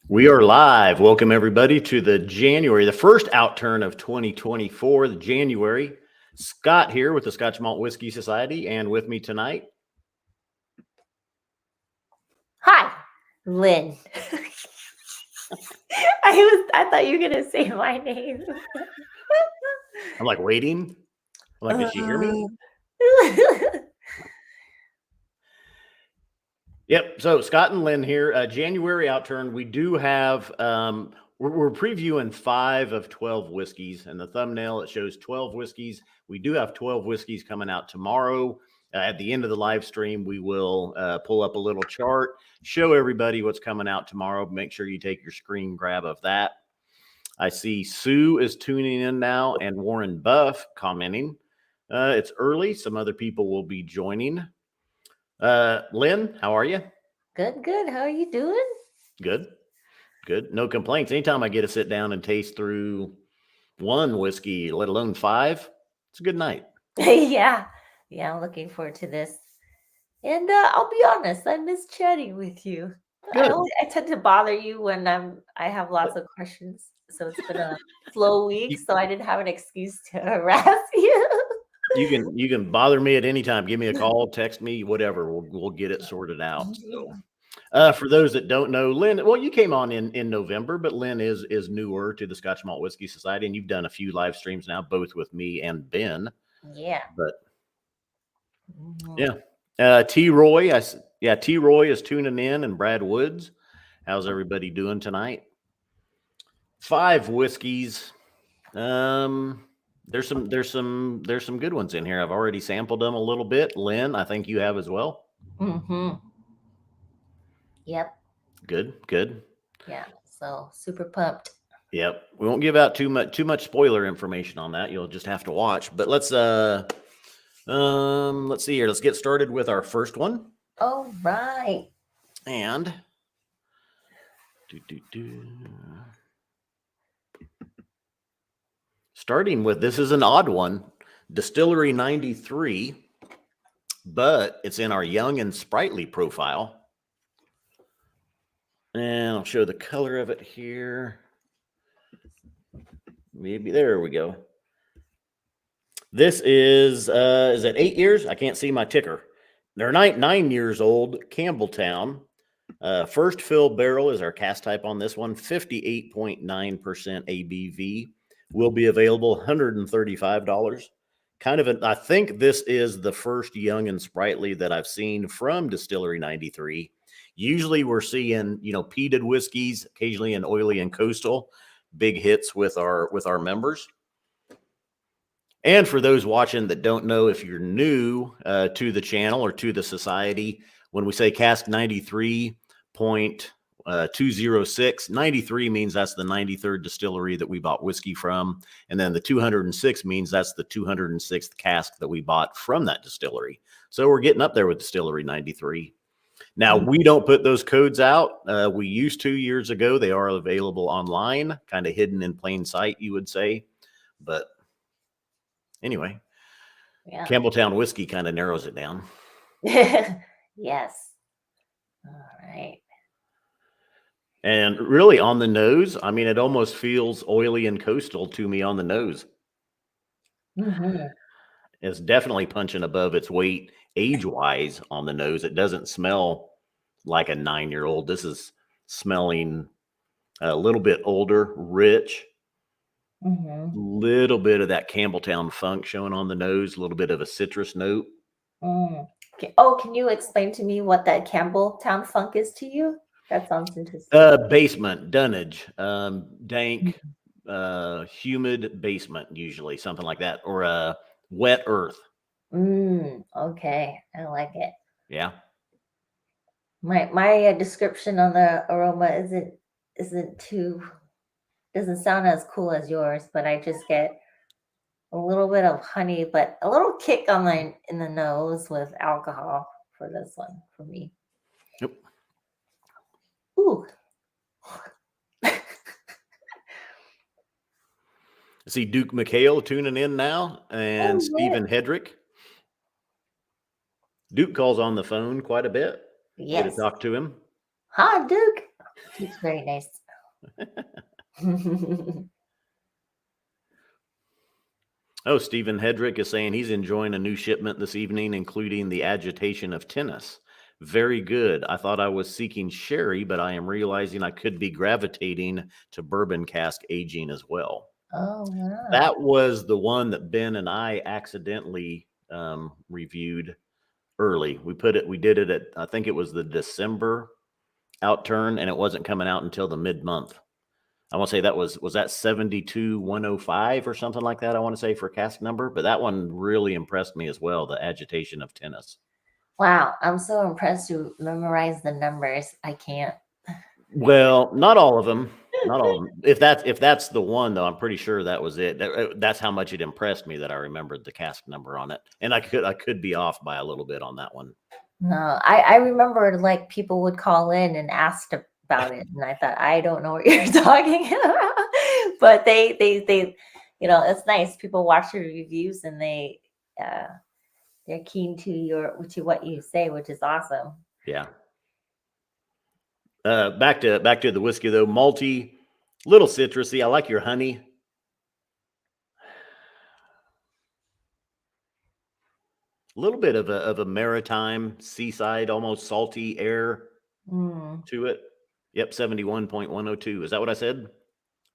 We are live. Welcome everybody to the first outturn of 2024, the January. Scott here with the Scotch Malt Whiskey Society, and with me tonight. Hi, Lynn. I thought you were gonna say my name. I'm like waiting. I'm like, did she hear me? Yep. So Scott and Lynn here. January outturn. We do have. We're previewing 5 of 12 whiskeys, and the thumbnail it shows 12 whiskeys. We do have 12 whiskeys coming out tomorrow. At the end of the live stream, we will pull up a little chart, show everybody what's coming out tomorrow. Make sure you take your screen grab of that. I see Sue is tuning in now, and Warren Buff commenting. It's early. Some other people will be joining. Lynn, how are you? Good. How are you doing? Good. No complaints. Anytime I get to sit down and taste through one whiskey, let alone 5, it's a good night. Yeah, I'm looking forward to this. And I'll be honest, I miss chatting with you. I tend to bother you when I have lots of questions. So it's been a slow week, so I didn't have an excuse to harass you. You can bother me at any time. Give me a call, text me, whatever. We'll get it sorted out. So, for those that don't know, Lynn, well, you came on in November, but Lynn is newer to the Scotch Malt Whiskey Society, and you've done a few live streams now, both with me and Ben. Yeah. But yeah, T Roy, T Roy is tuning in, and Brad Woods. How's everybody doing tonight? 5 whiskeys. There's some good ones in here. I've already sampled them a little bit. Lynn, I think you have as well. Yep. Good. Yeah. So super pumped. Yep. We won't give out too much spoiler information on that. You'll just have to watch. But let's see here. Let's get started with our first one. All right. And starting with, this is an odd one, Distillery 93, but it's in our young and sprightly profile. And I'll show the color of it here. Maybe there we go. This is it 8 years? I can't see my ticker. They're 9 years old, Campbelltown. First fill barrel is our cast type on this one, 58.9% ABV. Will be available $135. I think this is the first young and sprightly that I've seen from Distillery 93. Usually we're seeing, peated whiskeys, occasionally an oily and coastal, big hits with our members. And for those watching that don't know, if you're new to the channel or to the society, when we say cask 93.206, 93 means that's the 93rd distillery that we bought whiskey from. And then the 206 means that's the 206th cask that we bought from that distillery. So we're getting up there with Distillery 93. Now, we don't put those codes out. We used to years ago. They are available online, kind of hidden in plain sight, you would say. But anyway, Campbelltown whiskey kind of narrows it down. Yes. All right. And really on the nose, I mean, it almost feels oily and coastal to me on the nose. It's definitely punching above its weight age-wise on the nose. It doesn't smell like a 9-year-old. This is smelling a little bit older, rich. Little bit of that Campbelltown funk showing on the nose, a little bit of a citrus note. Okay. Oh, can you explain to me what that Campbelltown funk is to you? That sounds interesting. Basement, dunnage, dank, humid basement, usually something like that, or wet earth. Okay, I like it. Yeah. My description on the aroma doesn't sound as cool as yours, but I just get a little bit of honey, but a little kick in the nose with alcohol for this one for me. Yep. Ooh. I see Duke McHale tuning in now, and Stephen Hedrick. Duke calls on the phone quite a bit. Yes. Get to talk to him. Hi, Duke. Duke's very nice. Oh, Stephen Hedrick is saying he's enjoying a new shipment this evening, including the agitation of tennis. Very good. I thought I was seeking sherry, but I am realizing I could be gravitating to bourbon cask aging as well. Oh, wow. That was the one that Ben and I accidentally reviewed early. We did it at, I think it was the December Outturn, and it wasn't coming out until the mid-month. I want to say that was that 72-105 or something like that, I want to say, for cask number. But that one really impressed me as well, the agitation of tennis. Wow, I'm so impressed you memorize the numbers. I can't. Well, not all of them. Not all of them. If that's the one, though, I'm pretty sure that was it. That's how much it impressed me that I remembered the cask number on it. And I could be off by a little bit on that one. No, I remember like people would call in and ask about it, and I thought, I don't know what you're talking about. But they, it's nice. People watch your reviews and they're keen to what you say, which is awesome. Yeah. Back to the whiskey though. Malty, little citrusy. I like your honey. A little bit of a maritime, seaside, almost salty air to it. Yep, 71.102. Is that what I said?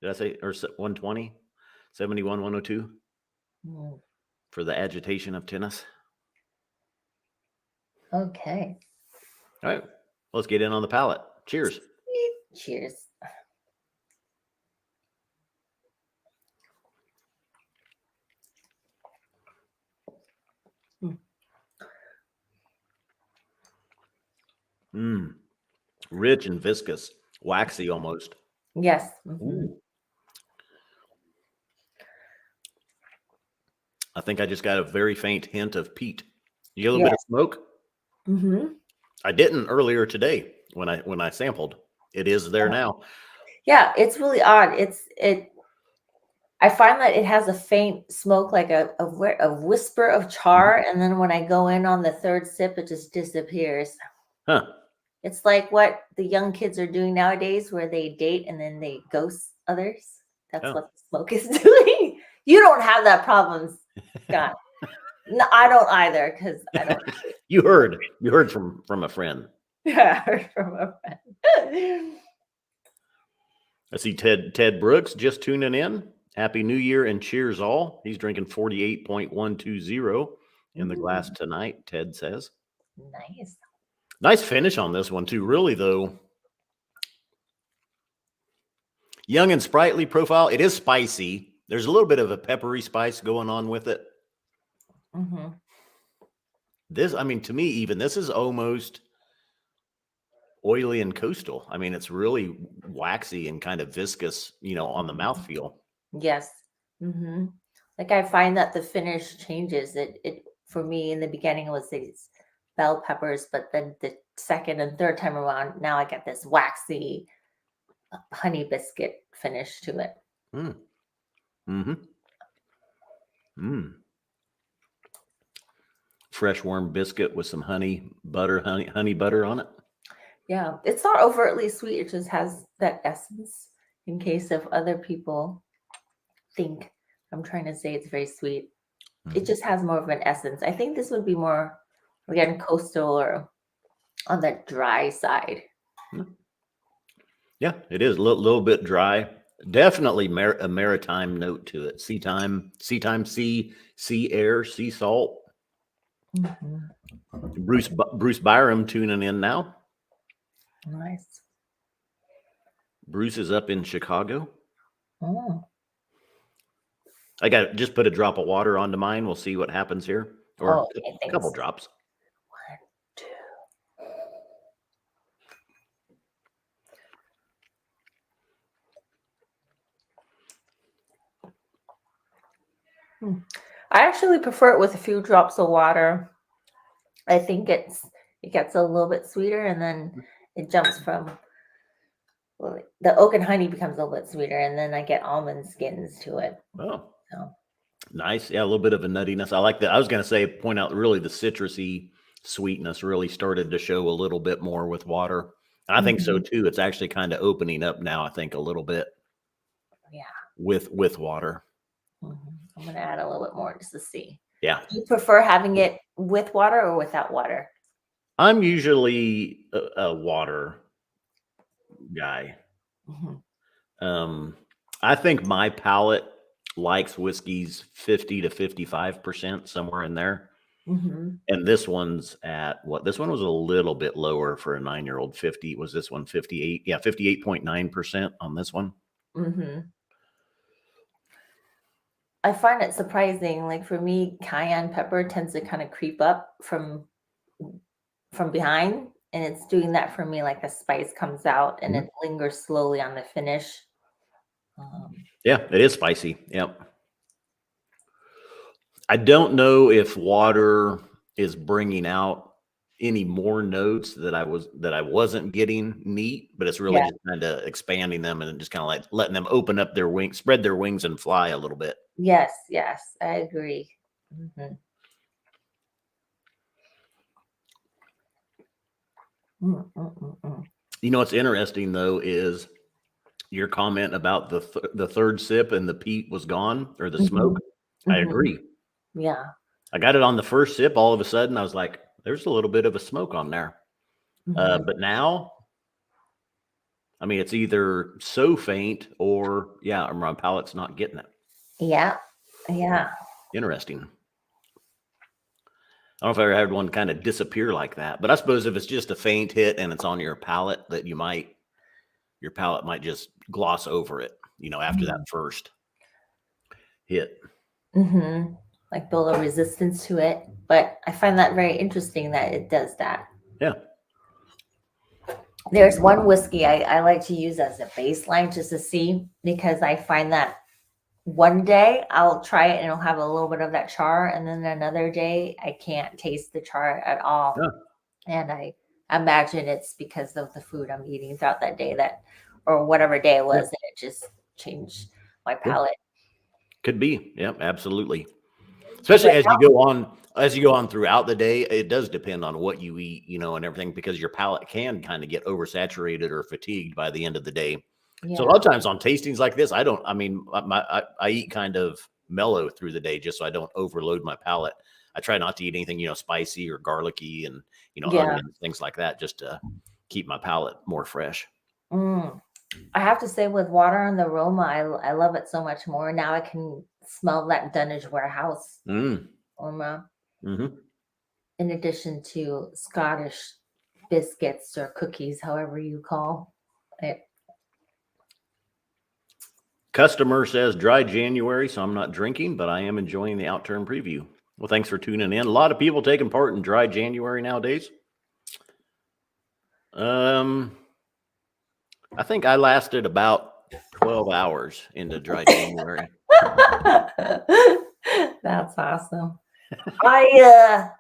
Did I say, or 120? 71.102 for the agitation of tennis. Okay. All right, let's get in on the palate. Cheers. Cheers. Rich and viscous, waxy almost. Yes. I think I just got a very faint hint of peat. You get a little bit of smoke. I didn't earlier today when I sampled. It is there now. Yeah, it's really odd. I find that it has a faint smoke, like a whisper of char, and then when I go in on the third sip, it just disappears. Huh. It's like what the young kids are doing nowadays, where they date and then they ghost others. That's what the smoke is doing. You don't have that problem, Scott. No, I don't either, because I don't. You heard from a friend. Yeah, I heard from a friend. I see Ted Brooks just tuning in. Happy New Year and cheers all. He's drinking 48.120 in the glass tonight, Ted says. Nice finish on this one too, really, though. Young and sprightly profile. It is spicy. There's a little bit of a peppery spice going on with it. This, I mean, to me, even this is almost oily and coastal. I mean, it's really waxy and kind of viscous, on the mouthfeel. Yes. Like I find that the finish changes. It for me in the beginning it was these bell peppers, but then the second and third time around, now I get this waxy honey biscuit finish to it. Fresh warm biscuit with some honey butter on it. Yeah, it's not overtly sweet. It just has that essence. In case of other people think I'm trying to say it's very sweet, it just has more of an essence. I think this would be more, again, coastal or on the dry side. Yeah, it is a little bit dry. Definitely a maritime note to it. Sea time, sea air, sea salt. Bruce Byram tuning in now. Nice. Bruce is up in Chicago. I got just put a drop of water onto mine. We'll see what happens here, or a couple drops. 1, 2. I actually prefer it with a few drops of water. I think it gets a little bit sweeter, and then it jumps from the oak and honey becomes a little bit sweeter, and then I get almond skins to it. Oh, so nice. Yeah, a little bit of a nuttiness. I like that. I was going to point out really the citrusy sweetness really started to show a little bit more with water. I think so Mhm. too. It's actually kind of opening up now, I think, a little bit Yeah. with water. I'm gonna add a little bit more just to see. Yeah. Do you prefer having it with water or without water? I'm usually a water guy. Mhm. Um, I think my palate likes whiskeys 50 to 55%, somewhere in there. Mhm. And this one's at what? This one was a little bit lower for a 9-year-old. 50 was this one 58? Yeah, 58.9% on this one. Mhm. I find it surprising. Like for me, cayenne pepper tends to kind of creep up from behind, and it's doing that for me. Like the spice comes out and Mhm. it lingers slowly on the finish. Um, Yeah, it is spicy. Yep. I don't know if water is bringing out any more notes that I wasn't getting neat, but it's really yeah. just kind of expanding them and just kind of like letting them open up their wings, spread their wings and fly a little bit. Yes. Yes. I agree. Mhm. Mm, mm, mm, mm. You know what's interesting though is your comment about the third sip and the peat was gone or the smoke. Mhm. I Mhm. agree. Yeah. I got it on the first sip. All of a sudden, I was like, "There's a little bit of a smoke on there." Mhm. But now, I mean, it's either so faint or yeah, my palate's not getting it. Yeah. Yeah. Interesting. I don't know if I ever had one kind of disappear like that, but I suppose if it's just a faint hit and it's on your palate, that your palate might just gloss over it, after that Mhm. first hit. Mhm. Like build a resistance to it. But I find that very interesting that it does that. Yeah. There's one whiskey I like to use as a baseline just to see because I find that one day I'll try it and it'll have a little bit of that char, and then another day I can't taste the char at all. Yeah. And I imagine it's because of the food I'm eating throughout that day that or whatever day it Yeah. was, and it just changed my Yeah. palate. Could be. Yeah, absolutely. But Especially as you go on throughout the day, it does depend on what you eat, and everything, because your palate can kind of get oversaturated or fatigued by the end of the day. So a yeah. lot of times on tastings like this, I mean, I eat kind of mellow through the day just so I don't overload my palate. I try not to eat anything, spicy or garlicky and, Yeah. onions, things like that, just to keep my palate more fresh. Mm. I have to say, with water and the aroma, I love it so much more. Now I can smell that Dunnage warehouse Mm. aroma Hmm. in addition to Scottish biscuits or cookies, however you call it. Customer says dry January, so I'm not drinking, but I am enjoying the Outturn preview. Well, thanks for tuning in. A lot of people taking part in dry January nowadays. I think I lasted about 12 hours into dry January. That's awesome. I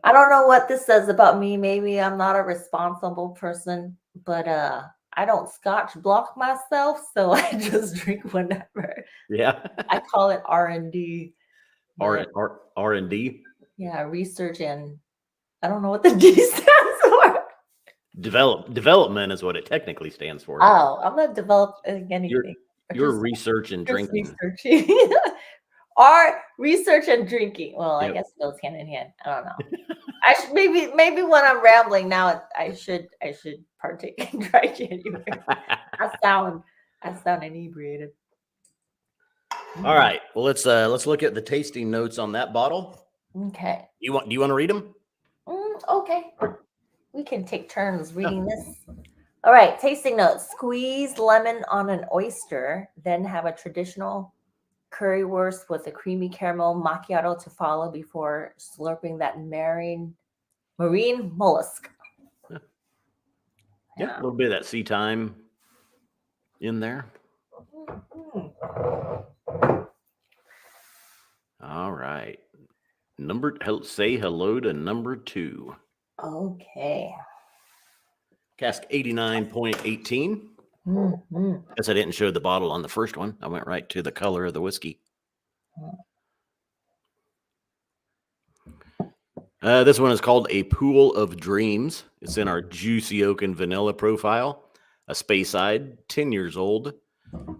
don't know what this says about me. Maybe I'm not a responsible person, but I don't scotch block myself, so I just drink whenever. Yeah. I call it R&D, but R&D. yeah, research and I don't know what the D stands for. Development is what it technically stands for. Oh, I'm not developing Your anything. I your just research and drinking. researching. Or research and drinking. Well, I Yep. guess it goes hand in hand. I don't know. I should maybe when I'm rambling now, I should partake in dry January. I sound inebriated. All right. Well, let's look at the tasting notes on that bottle. Okay. Do you want to read them? Okay. We can take turns reading this. All right. Tasting notes: squeeze lemon on an oyster, then have a traditional currywurst with a creamy caramel macchiato to follow before slurping that marine mollusk. Yeah, a little bit of that sea thyme in there. All right. Say hello to number 2. Okay. Cask 89.18. Mm-hmm. Guess I didn't show the bottle on the first one. I went right to the color of the whiskey. This one is called A Pool of Dreams. It's in our juicy oak and vanilla profile. A Speyside, 10 years old.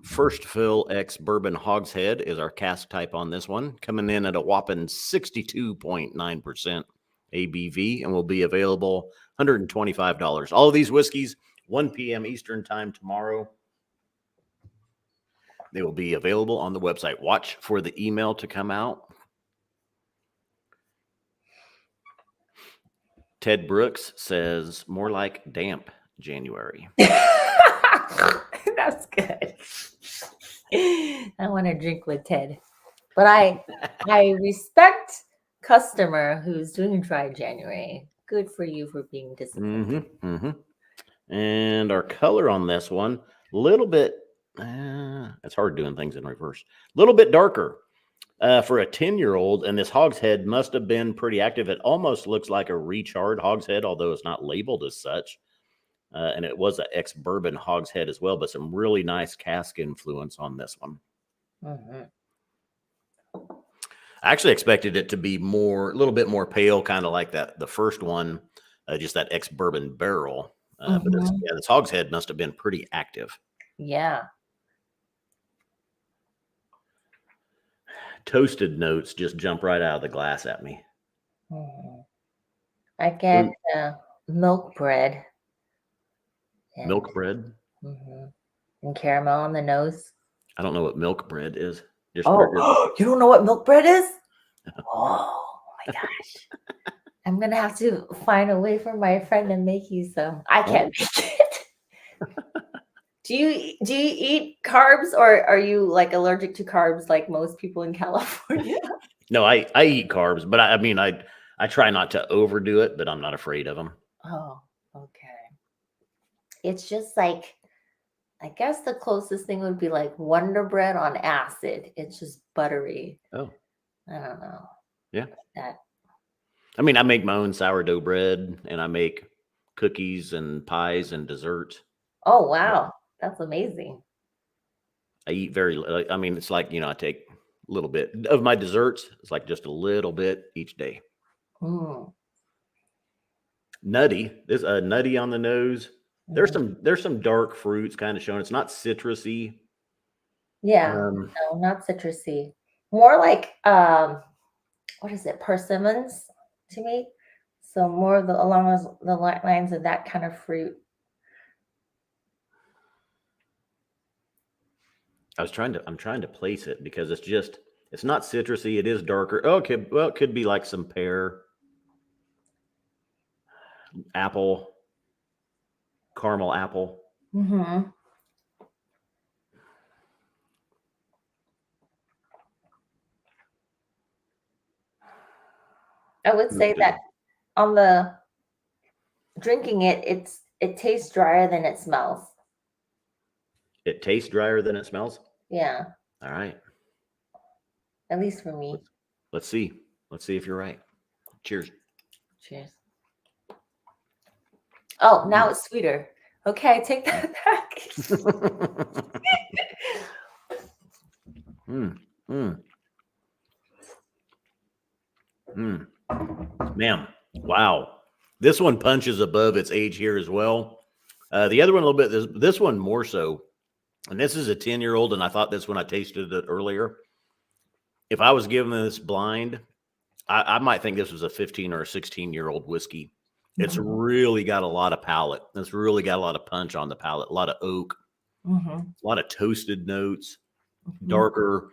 First fill X bourbon hogshead is our cask type on this one, coming in at a whopping 62.9% ABV and will be available $125. All of these whiskeys, 1 p.m. Eastern time tomorrow. They will be available on the website. Watch for the email to come out. Ted Brooks says more like damp January. That's good. I want to drink with Ted, but I respect customer who's doing dry January. Good for you for being disciplined. And our color on this one, a little bit. It's hard doing things in reverse. A little bit darker. For a 10-year-old, and this hogshead must have been pretty active. It almost looks like a recharred hogshead, although it's not labeled as such. And it was an ex-bourbon hogshead as well, but some really nice cask influence on this one. I actually expected it to be a little bit more pale, kind of like the first one, just that ex-bourbon barrel. But this hogshead must have been pretty active. Yeah. Toasted notes just jump right out of the glass at me. I get milk bread. Milk bread? And caramel on the nose. I don't know what milk bread is. You don't know what milk bread is? Oh my gosh. I'm going to have to find a way for my friend to make you some. I can't make it. Do you eat carbs, or are you like allergic to carbs like most people in California? No, I eat carbs, but I try not to overdo it, but I'm not afraid of them. Oh, okay. It's just like, I guess the closest thing would be like Wonder Bread on acid. It's just buttery. Oh. I don't know. Yeah. I make my own sourdough bread, and I make cookies and pies and desserts. Oh, wow. That's amazing. I eat it's like, I take a little bit of my desserts. It's like just a little bit each day. Nutty. There's a nutty on the nose. There's some dark fruits kind of showing. It's not citrusy. Yeah. No, not citrusy. More like, what is it? Persimmons to me. So more along the lines of that kind of fruit. I'm trying to place it because it's not citrusy. It is darker. Okay. Well, it could be like some pear, apple, caramel apple. I would say that on the drinking it tastes drier than it smells. It tastes drier than it smells? Yeah. All right. At least for me. Let's see. Let's see if you're right. Cheers. Cheers. Oh, now it's sweeter. Okay, take that back. Man, wow. This one punches above its age here as well. The other one a little bit, this one more so. And this is a 10-year-old, and I thought this when I tasted it earlier. If I was given this blind, I might think this was a 15 or a 16-year-old whiskey. It's really got a lot of palate. It's really got a lot of punch on the palate, a lot of oak, a lot of toasted notes, darker,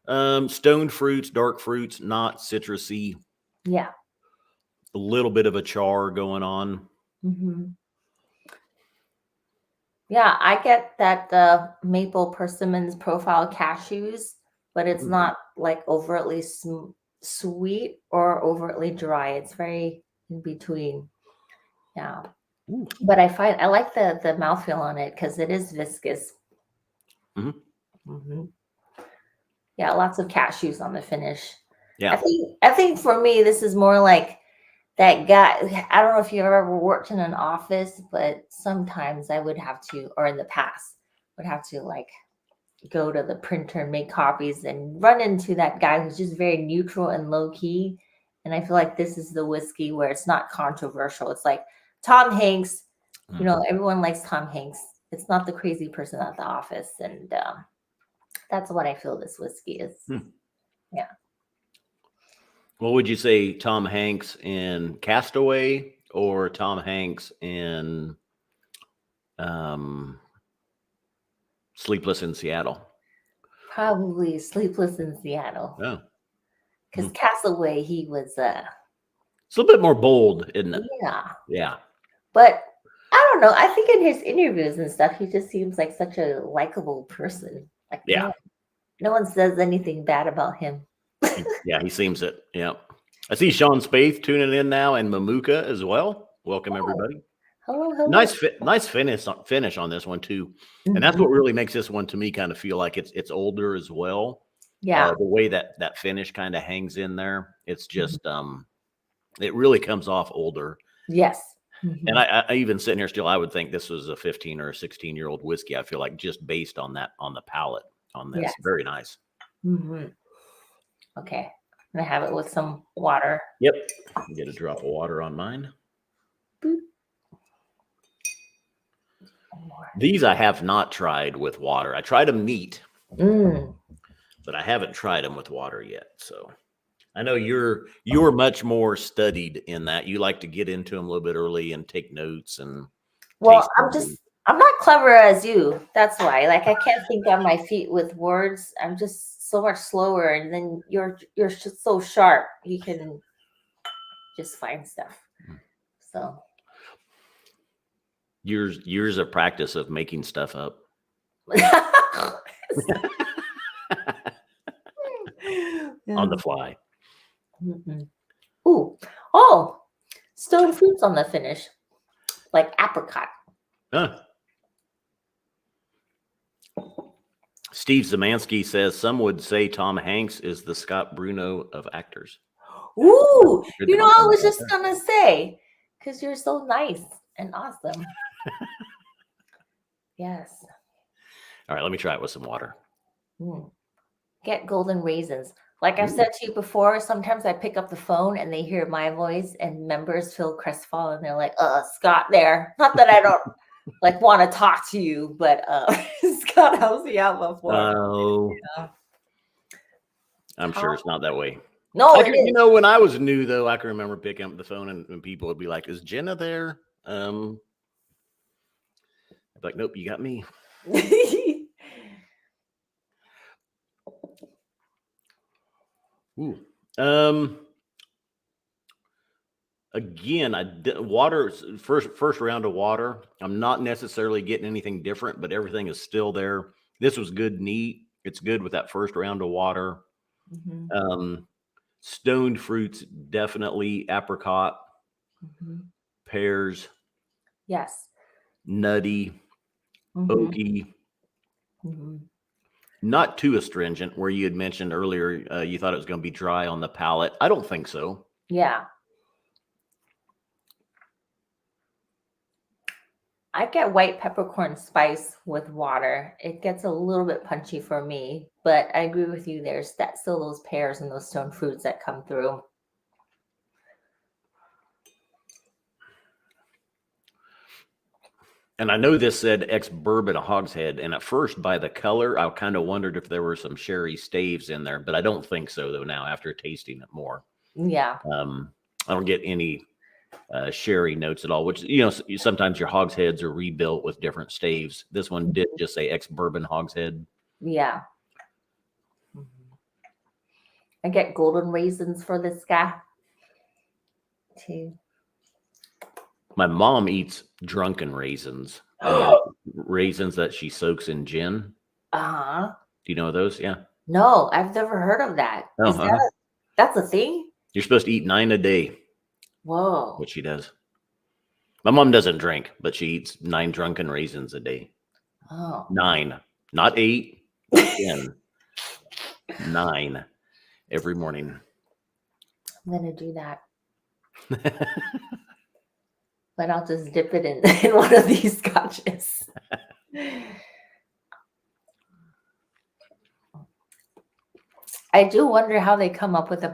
stone fruits, dark fruits, not citrusy. Yeah. A little bit of a char going on. Yeah, I get that maple persimmons profile cashews, but it's not like overtly sweet or overtly dry. It's very in between. Yeah. But I like the mouthfeel on it because it is viscous. Yeah, lots of cashews on the finish. Yeah. I think for me, this is more like that guy. I don't know if you've ever worked in an office, but sometimes I would have to, or in the past, would have to like go to the printer and make copies and run into that guy who's just very neutral and low key. And I feel like this is the whiskey where it's not controversial. It's like Tom Hanks. Mm. You know, everyone likes Tom Hanks. It's not the crazy person at the office, and that's what I feel this whiskey is. Yeah. What would you say, Tom Hanks in Castaway or Tom Hanks in Sleepless in Seattle? Probably Sleepless in Seattle. Oh. Because Castaway, he was It's a little bit more bold, isn't it? yeah. Yeah. But I don't know. I think in his interviews and stuff, he just seems like such a likable person. Like Yeah. no one says anything bad about him. Yeah, he seems it. Yeah. I see Sean Spaeth tuning in now and Mamuka as well. Welcome, everybody. Hello, hello. Nice finish on this one too. And that's what really makes this one to me kind of feel like it's older as well. Yeah. The way that finish kind of hangs in there, it's just it really comes off older. Yes. And I even sitting here still, I would think this was a 15 or a 16-year-old whiskey. I feel like just based on that, on the palate on this. Yes. Very nice. Okay. I'm gonna have it with some water. Yep. Get a drop of water on mine. Boop. These I have not tried with water. I tried them neat, but I haven't tried them with water yet. So I know you're much more studied in that. You like to get into them a little bit early and take notes and. Well, I'm not clever as you. That's why. Like I can't think on my feet with words. I'm just so much slower, and then you're just so sharp. You can just find stuff. So years of practice of making stuff up. On the fly. Ooh. Oh, stone fruits on the finish, like apricot. Huh. Steve Zemansky says some would say Tom Hanks is the Scott Brunow of actors. Ooh, you know, I was just gonna say, because you're so nice and awesome. Yes. All right, let me try it with some water. Get golden raisins. Like I've said to you before, sometimes I pick up the phone and they hear my voice and members feel crestfallen. They're like, Scott there. Not that I don't like want to talk to you, but Scott helps me out before. Oh, I'm sure it's not that way. No, you know, when I was new though, I can remember picking up the phone and people would be like, "Is Jenna there?" I'd be like, "Nope, you got me." Ooh. Again, water first round of water. I'm not necessarily getting anything different, but everything is still there. This was good, neat. It's good with that first round of water. Stoned fruits, definitely apricot, pears. Yes. Nutty, oaky. Not too astringent, where you had mentioned earlier you thought it was going to be dry on the palate. I don't think so. Yeah. I get white peppercorn spice with water. It gets a little bit punchy for me, but I agree with you. There's still those pears and those stone fruits that come through. And I know this said ex-bourbon hogshead, and at first by the color, I kind of wondered if there were some sherry staves in there, but I don't think so though now after tasting it more. Yeah. I don't get any sherry notes at all, which, you know, sometimes your hogsheads are rebuilt with different staves. This one did just say ex-bourbon hogshead. Yeah. I get golden raisins for this guy too. My mom eats drunken raisins, raisins that she soaks in gin. Do you know those? Yeah. No, I've never heard of that. That's a thing? You're supposed to eat 9 a day. Whoa. What she does. My mom doesn't drink, but she eats 9 drunken raisins a day. 9, not 8, not 10. 9 every morning. I'm gonna do that. But I'll just dip it in one of these scotches. I do wonder how they come up with the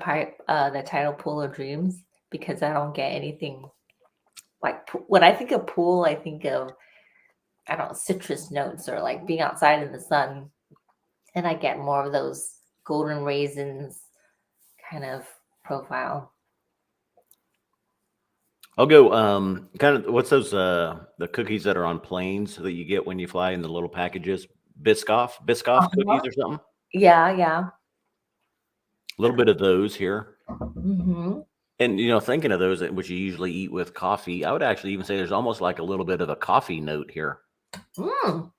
title "Pool of Dreams," because I don't get anything like when I think of pool, I think of, I don't know, citrus notes or like being outside in the sun. And I get more of those golden raisins kind of profile. I'll go kind of what's those the cookies that are on planes that you get when you fly in the little packages? Biscoff cookies or something? Yeah. A little bit of those here. Mm-hmm. And thinking of those which you usually eat with coffee, I would actually even say there's almost like a little bit of a coffee note here. Mm.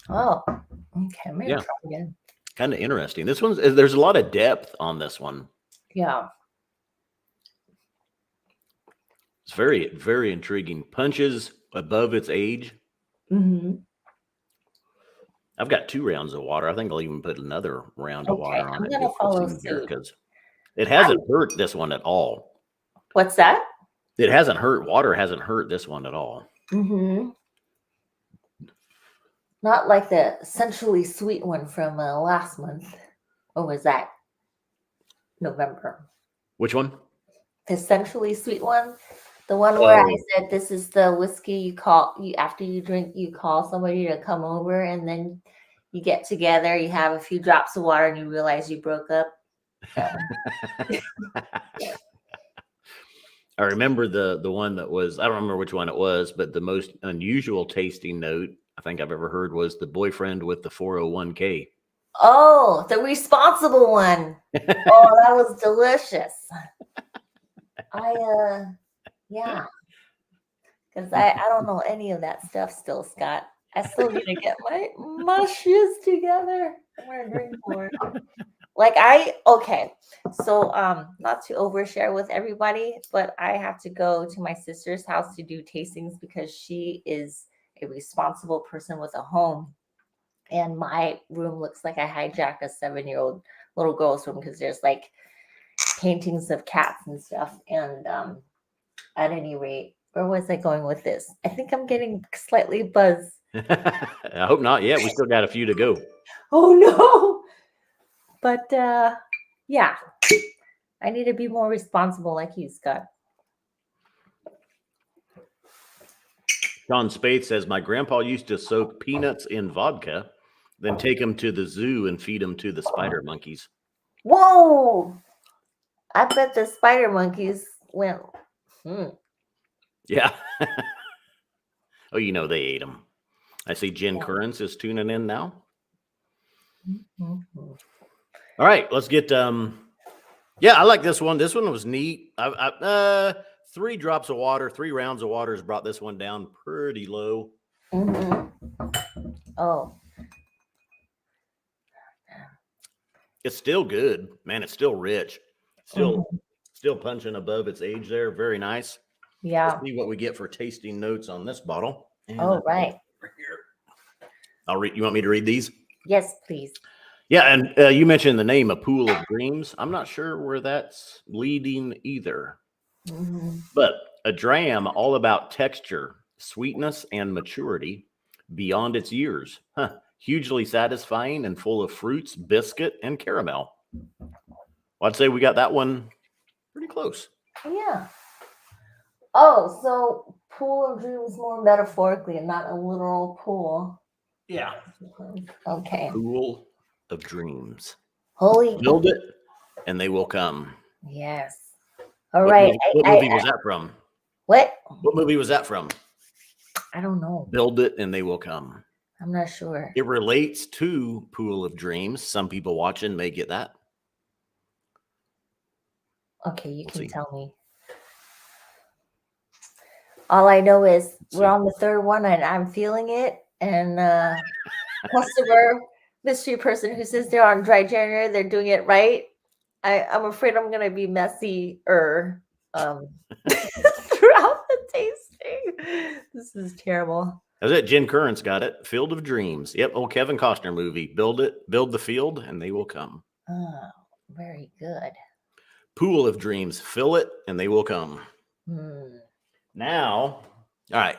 Oh, okay. I'm gonna try again. Kind of interesting. This one's there's a lot of depth on this one. Yeah. It's very, very intriguing. Punches above its age. Mm-hmm. I've got 2 rounds of water. I think I'll even put another round of water on I'm it. gonna follow suit because it hasn't hurt this one at all. What's that? It hasn't hurt. Water hasn't hurt this one at all. Mm-hmm. Not like the sensually sweet one from last month. What was that? November. Which one? The sensually sweet one. The one where I said this is the whiskey you call you after you drink, you call somebody to come over, and then you get together, you have a few drops of water, and you realize you broke up. I remember the one that was, I don't remember which one it was, but the most unusual tasting note I think I've ever heard was the boyfriend with the 401k. Oh, the responsible one. Oh, that was delicious. Yeah. Because I don't know any of that stuff still, Scott. I still need to get my shoes together. I'm gonna drink more. So not to overshare with everybody, but I have to go to my sister's house to do tastings because she is a responsible person with a home. And my room looks like I hijacked a 7-year-old little girl's room because there's like paintings of cats and stuff. And at any rate, where was I going with this? I think I'm getting slightly buzzed. I hope not. Yeah, we still got a few to go. Oh no. But yeah, I need to be more responsible like you, Scott. Sean Spade says, my grandpa used to soak peanuts in vodka, then take them to the zoo and feed them to the spider monkeys. Whoa! I bet the spider monkeys went, Yeah. Oh, they ate them. I see Jen Currens is tuning in now. Mm-hmm. All right, let's get I like this one. This one was neat. 3 drops of water, 3 rounds of water has brought this one down pretty low. Mm-hmm. Oh. It's still good, man. It's still rich. Still punching above its age there. Very nice. Yeah. Let's see what we get for tasting notes on this bottle. And right. I'll read. You want me to read these? Yes, please. Yeah, and you mentioned the name, A Pool of Dreams. I'm not sure where that's leading either. Mm-hmm. But a dram all about texture, sweetness, and maturity beyond its years. Hugely satisfying and full of fruits, biscuit, and caramel. Well, I'd say we got that one pretty close. Yeah. Oh, so pool of dreams more metaphorically and not a literal pool. Yeah. Okay. Pool of dreams. Holy. Build it, and they will come. Yes. All right. What movie was that from? What movie was that from? I don't know. Build it, and they will come. I'm not sure. It relates to Pool of Dreams. Some people watching may get that. Okay, you can tell me. All I know is we're on the 3rd one and I'm feeling it. And customer mystery person who says they're on dry January, they're doing it right. I'm afraid I'm gonna be messy throughout the tasting. This is terrible. That's it. Jen Currens got it. Field of Dreams. Yep. Old Kevin Costner movie. Build it, build the field, and they will come. Oh, very good. Pool of Dreams. Fill it, and they will come. Now, all right.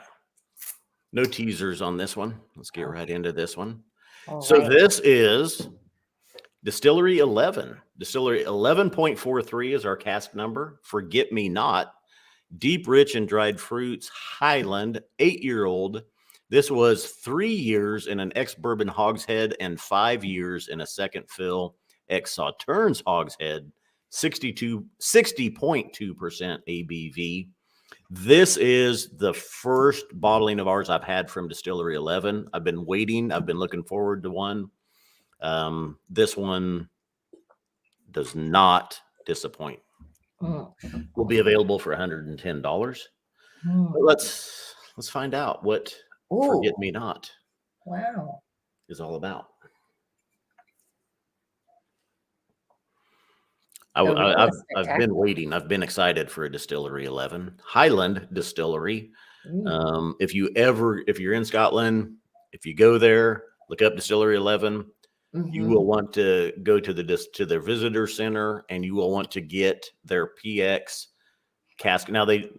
No teasers on this one. Let's get right into this one. This is Distillery 11. Distillery 11.43 is our cask number. Forget Me Not. Deep, rich, and dried fruits, Highland, 8-year-old. This was 3 years in an ex-bourbon hogshead and 5 years in a second fill ex-Sautern's hogshead, 60.2% ABV. This is the first bottling of ours I've had from Distillery 11. I've been waiting. I've been looking forward to one. This one does not disappoint. Will be available for $110. But let's find out what Forget Me Not is all about. I've been waiting. I've been excited for a Distillery 11. Highland Distillery. If you're in Scotland, if you go there, look up Distillery 11. You will want to go to their visitor center, and you will want to get their PX cask. Now they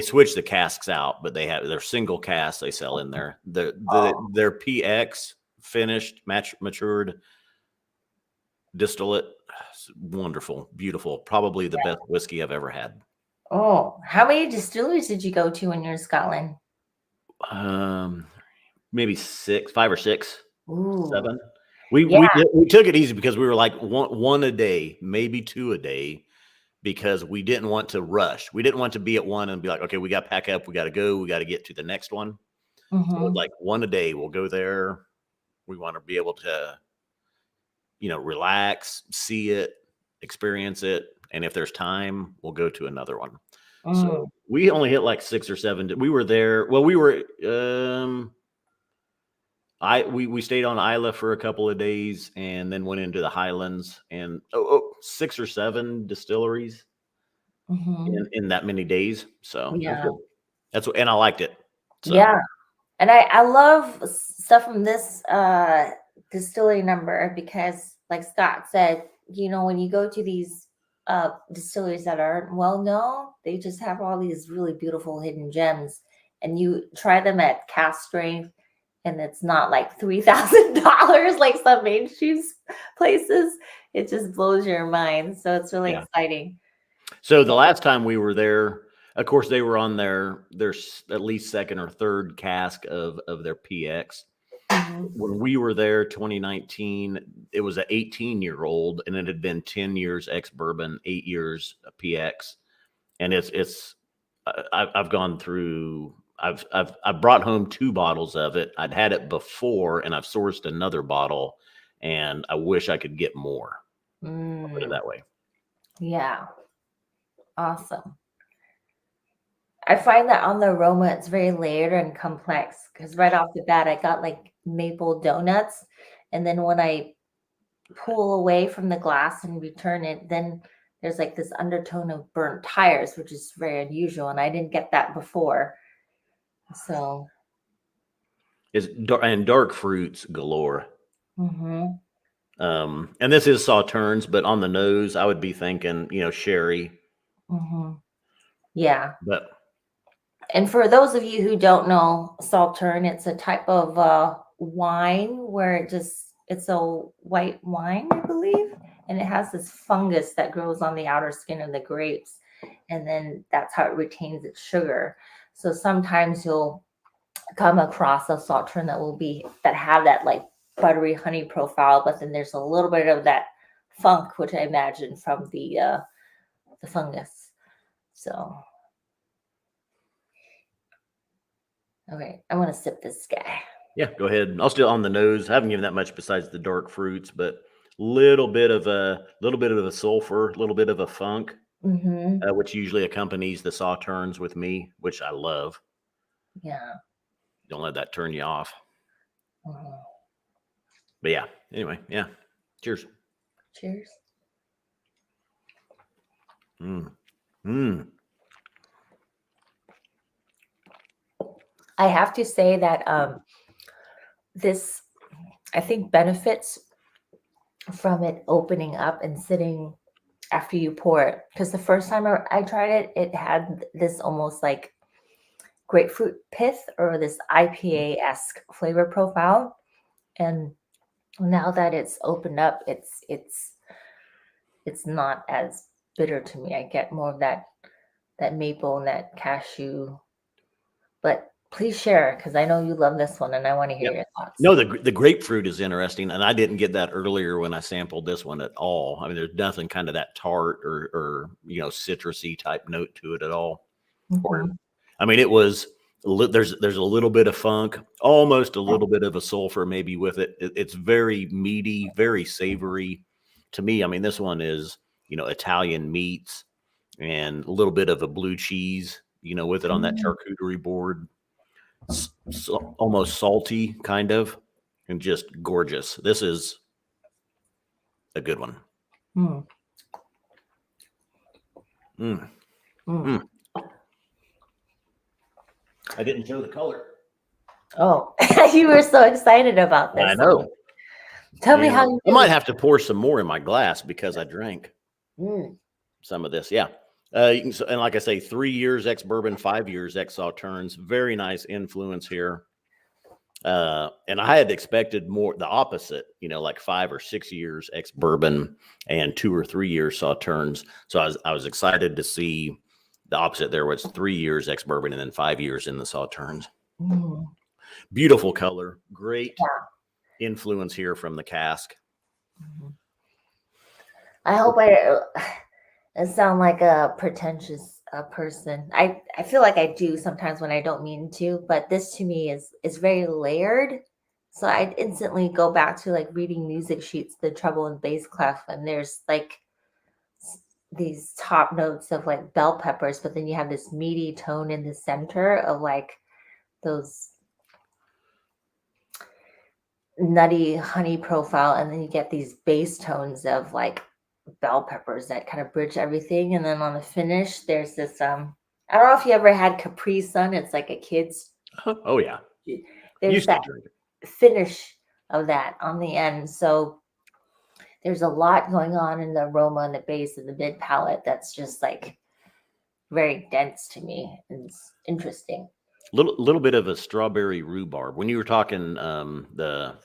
switch the casks out, but they have their single cask they sell in there. Their PX finished, matured distillate. Wonderful, beautiful, probably the best whiskey I've ever had. Oh, how many distilleries did you go to when you're in Scotland? Maybe 5 or 6, Ooh. 7. We took it easy because we were like one a day, maybe 2 a day, because we didn't want to rush. We didn't want to be at one and be like, okay, we got to pack up, we got to go, we got to get to the next one. So like 1 a day, we'll go there. We want to be able to, relax, see it, experience it, and if there's time, we'll go to another one. So we only hit like 6 or 7. We were there. Well, we were. We stayed on Isla for a couple of days and then went into the Highlands, and 6 or 7 distilleries in that many days. So and I liked it. So. Yeah, and I love stuff from this distillery number because, like Scott said, when you go to these distilleries that aren't well known, they just have all these really beautiful hidden gems, and you try them at cask strength, and it's not like $3,000 like some mainstream places. It just blows your mind. So it's really exciting. So the last time we were there, of course, they were on their at least second or third cask of their PX. When we were there, 2019, it was an 18-year-old, and it had been 10 years ex-bourbon, 8 years PX, and I've gone through. I've brought home 2 bottles of it. I'd had it before, and I've sourced another bottle, and I wish I could get more. I'll put it that way. Yeah, awesome. I find that on the aroma, it's very layered and complex because right off the bat, I got like maple donuts. And then when I pull away from the glass and return it, then there's like this undertone of burnt tires, which is very unusual. And I didn't get that before. So. And dark fruits galore. And this is Sauternes, but on the nose, I would be thinking, sherry. Yeah. But. And for those of you who don't know Sauternes, it's a type of wine where it's a white wine, I believe. And it has this fungus that grows on the outer skin of the grapes. And then that's how it retains its sugar. So sometimes you'll come across a Sauternes that have that like buttery honey profile, but then there's a little bit of that funk, which I imagine from the fungus. So. Okay, I want to sip this guy. Yeah, go ahead. I'll still on the nose. I haven't given that much besides the dark fruits, but little bit of a sulfur, a little bit of a funk, which usually accompanies the Sauternes with me, which I love. Yeah. Don't let that turn you off. But yeah, anyway, yeah. Cheers. Cheers. I have to say that this, I think, benefits from it opening up and sitting after you pour it. Because the first time I tried it, it had this almost like grapefruit pith or this IPA-esque flavor profile. And now that it's opened up, it's not as bitter to me. I get more of that that maple and that cashew. But please share because I know you love this one and I want to hear Yep. your thoughts. No, the grapefruit is interesting, and I didn't get that earlier when I sampled this one at all. I mean, there's nothing kind of that tart or citrusy type note to it at all. Or, Mhm. I mean, it was there's a little bit of funk, almost a little bit of a sulfur maybe with it. It's very meaty, very savory. To me, I mean, this one is Italian meats and a little bit of a blue cheese, with it on that Mm, charcuterie board. Almost salty, kind of, and just gorgeous. This is a good one. mm, Mm, mm. mm. I didn't show the color. Oh, you were so excited about I this. know. Tell me Yeah, how you I might really. have to pour some more in my glass because I drank Mm, some of this. Yeah. You can, and like I say, 3 years ex bourbon, 5 years ex Outturns. Very nice influence here. And I had expected more the opposite, like 5 or 6 years ex bourbon and 2 or 3 years Sauternes. So I was excited to see the opposite. There was 3 years ex bourbon and then 5 years in the Sauternes. mm. Beautiful color, great Yeah. influence here from the cask. Mhm. I hope I sound like a pretentious person. I feel like I do sometimes when I don't mean to, but this to me is very layered. So I instantly go back to like reading music sheets, the treble and bass clef, and there's like these top notes of like bell peppers, but then you have this meaty tone in the center of like those nutty honey profile, and then you get these bass tones of like bell peppers that kind of bridge everything. And then on the finish, there's this I don't know if you ever had Capri Sun. It's like a kid's. Oh yeah, There's used to that drink it. finish of that on the end. So there's a lot going on in the aroma and the base and the mid palate that's just like very dense to me. It's interesting. Little bit of a strawberry rhubarb. When you were talking the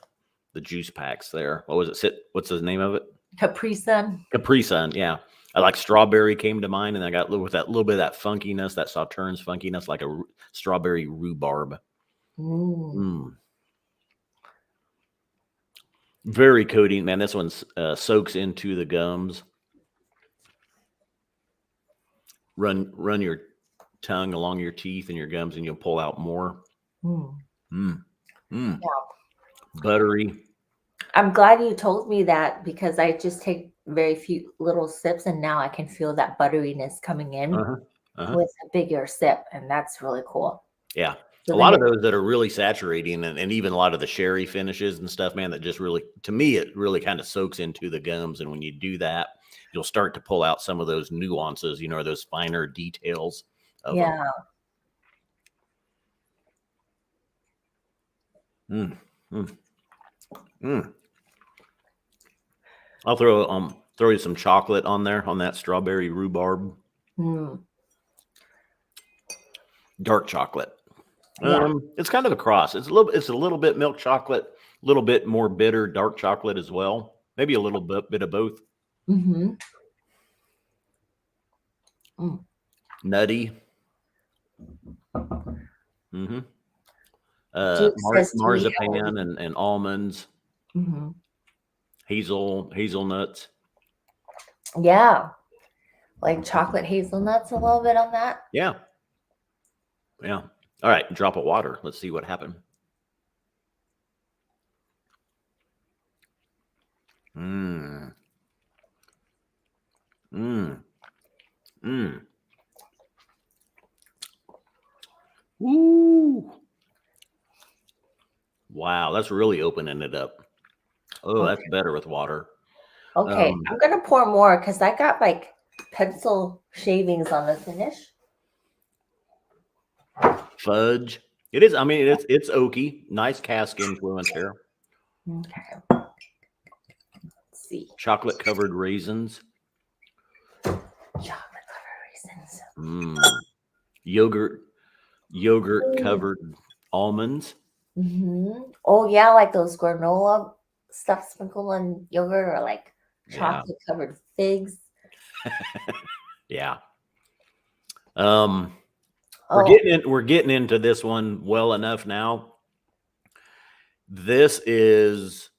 juice packs there, what was it? What's the name of it? Capri Sun. Capri Sun, yeah. I like strawberry came to mind, and I got with that little bit of that funkiness, that Sauternes funkiness, like a strawberry rhubarb. Mm. Mm. Very coating, man. This one soaks into the gums. Run your tongue along your teeth and your gums, and you'll pull out more. Mm. Mm. Mm. Yeah. Buttery. I'm glad you told me that because I just take very few little sips and now I can feel that butteriness coming in Uh-huh. Uh-huh. with a bigger sip, and that's really cool. Yeah. So A then lot of those that are really saturating and even a lot of the sherry finishes and stuff, man, that just really, to me, it really kind of soaks into the gums. And when you do that, you'll start to pull out some of those nuances, those finer details of them. yeah. Mm, mm, mm. I'll throw you some chocolate on there on that strawberry rhubarb, Mm. dark chocolate. Yeah. It's kind of a cross. It's a little bit milk chocolate, a little bit more bitter dark chocolate as well. Maybe a little bit of both. Mm-hmm. Mm. Nutty. Mm-hmm. Duke says to me, Marzipan and almonds, mhm. hazelnuts. Yeah, like chocolate hazelnuts a little bit on that. Yeah. Yeah. All right. Drop of water. Let's see what happened. Mmm. Mmm. Mmm. Woo. Wow. That's really opening it up. Oh, that's Okay. better with water. Okay, Um, I'm gonna pour more because I got like pencil shavings on the finish. Fudge. It is. I mean, it's oaky. Nice cask influence here. Okay, let's see. Chocolate covered raisins. Chocolate covered raisins. Mmm. Yogurt covered almonds. Mm-hmm. Oh yeah, like those granola stuff sprinkled on yogurt or like Yeah. chocolate covered figs. Yeah. We're getting into this one well enough now. This is,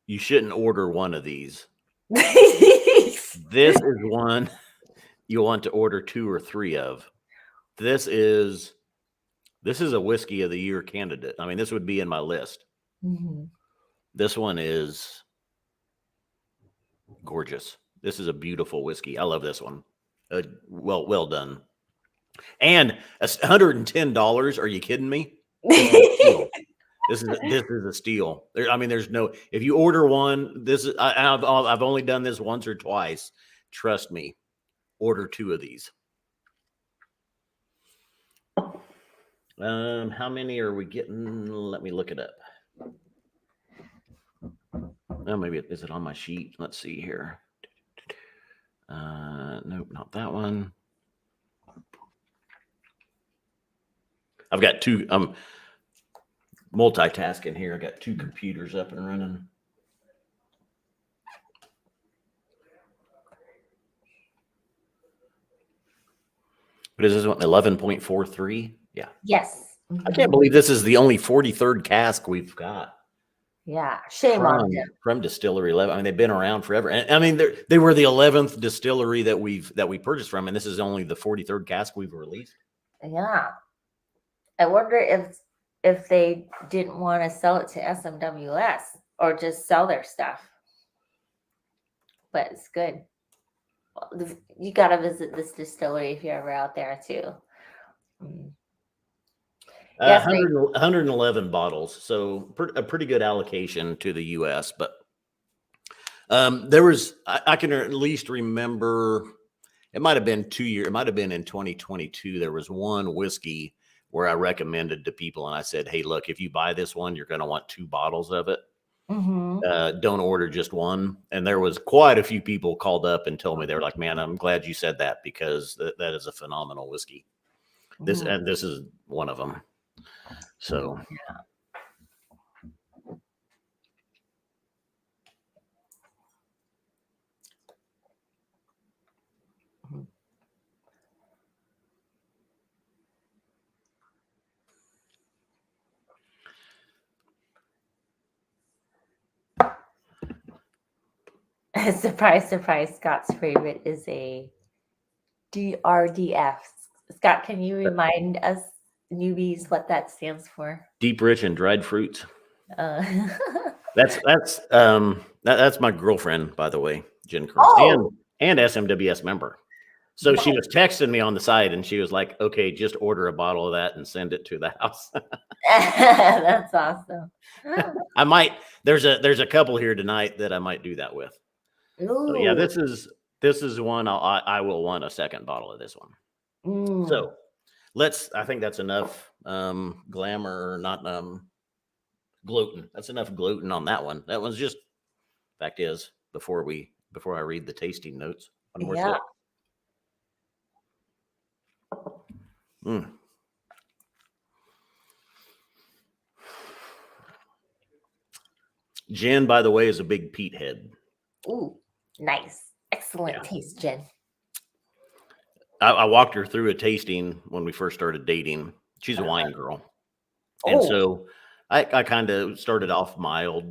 you shouldn't order one of these. This is one you want to order 2 or 3 of. This is a whiskey of the year candidate. I mean, this would be in my list. Mm-hmm. This one is gorgeous. This is a beautiful whiskey. I love this one. Well done. And $110. Are you kidding me? This is a steal. I mean, there's no. If you order one, I've only done this once or twice. Trust me. Order 2 of these. How many are we getting? Let me look it up. Oh, maybe is it on my sheet? Let's see here. Nope, not that one. I've got 2. I'm multitasking here. I got 2 computers up and running. What is this one? 11.43. Yeah. Yes. I can't believe this is the only 43rd cask we've got. Yeah, shame on them. From Distillery 11. I mean, they've been around forever. And I mean, they were the 11th distillery that we purchased from, and this is only the 43rd cask we've released. Yeah. I wonder if they didn't want to sell it to SMWS or just sell their stuff. But it's good. You got to visit this distillery if you're ever out there too. 111 bottles, so a pretty good allocation to the U.S. But there was, I can at least remember, it might have been 2 years, it might have been in 2022. There was one whiskey where I recommended to people, and I said, "Hey, look, if you buy this one, you're going to want 2 bottles of it. Mm-hmm. Don't order just one." And there was quite a few people called up and told me, they were like, "Man, I'm glad you said that, because that is a phenomenal whiskey." This is one of them. So yeah. Surprise, surprise. Scott's favorite is a DRDF. Scott, can you remind us newbies what that stands for? Deep, rich, and dried fruits. That's my girlfriend, by the way, Jen Kurtz, and SMWS member. So she was texting me on the side, and she was like, "Okay, just order a bottle of that and send it to the house." That's awesome. I might. There's a couple here tonight that I might do that with. So yeah, this is one I will want a second bottle of this one. So I think that's enough glamour, not gluten. That's enough gluten on that one. That one's just, fact is, before I read the tasting notes, one more sip. Jen, by the way, is a big peat head. Ooh, nice. Excellent taste, Jen. I walked her through a tasting when we first started dating. She's a wine girl. And so I kind of started off mild,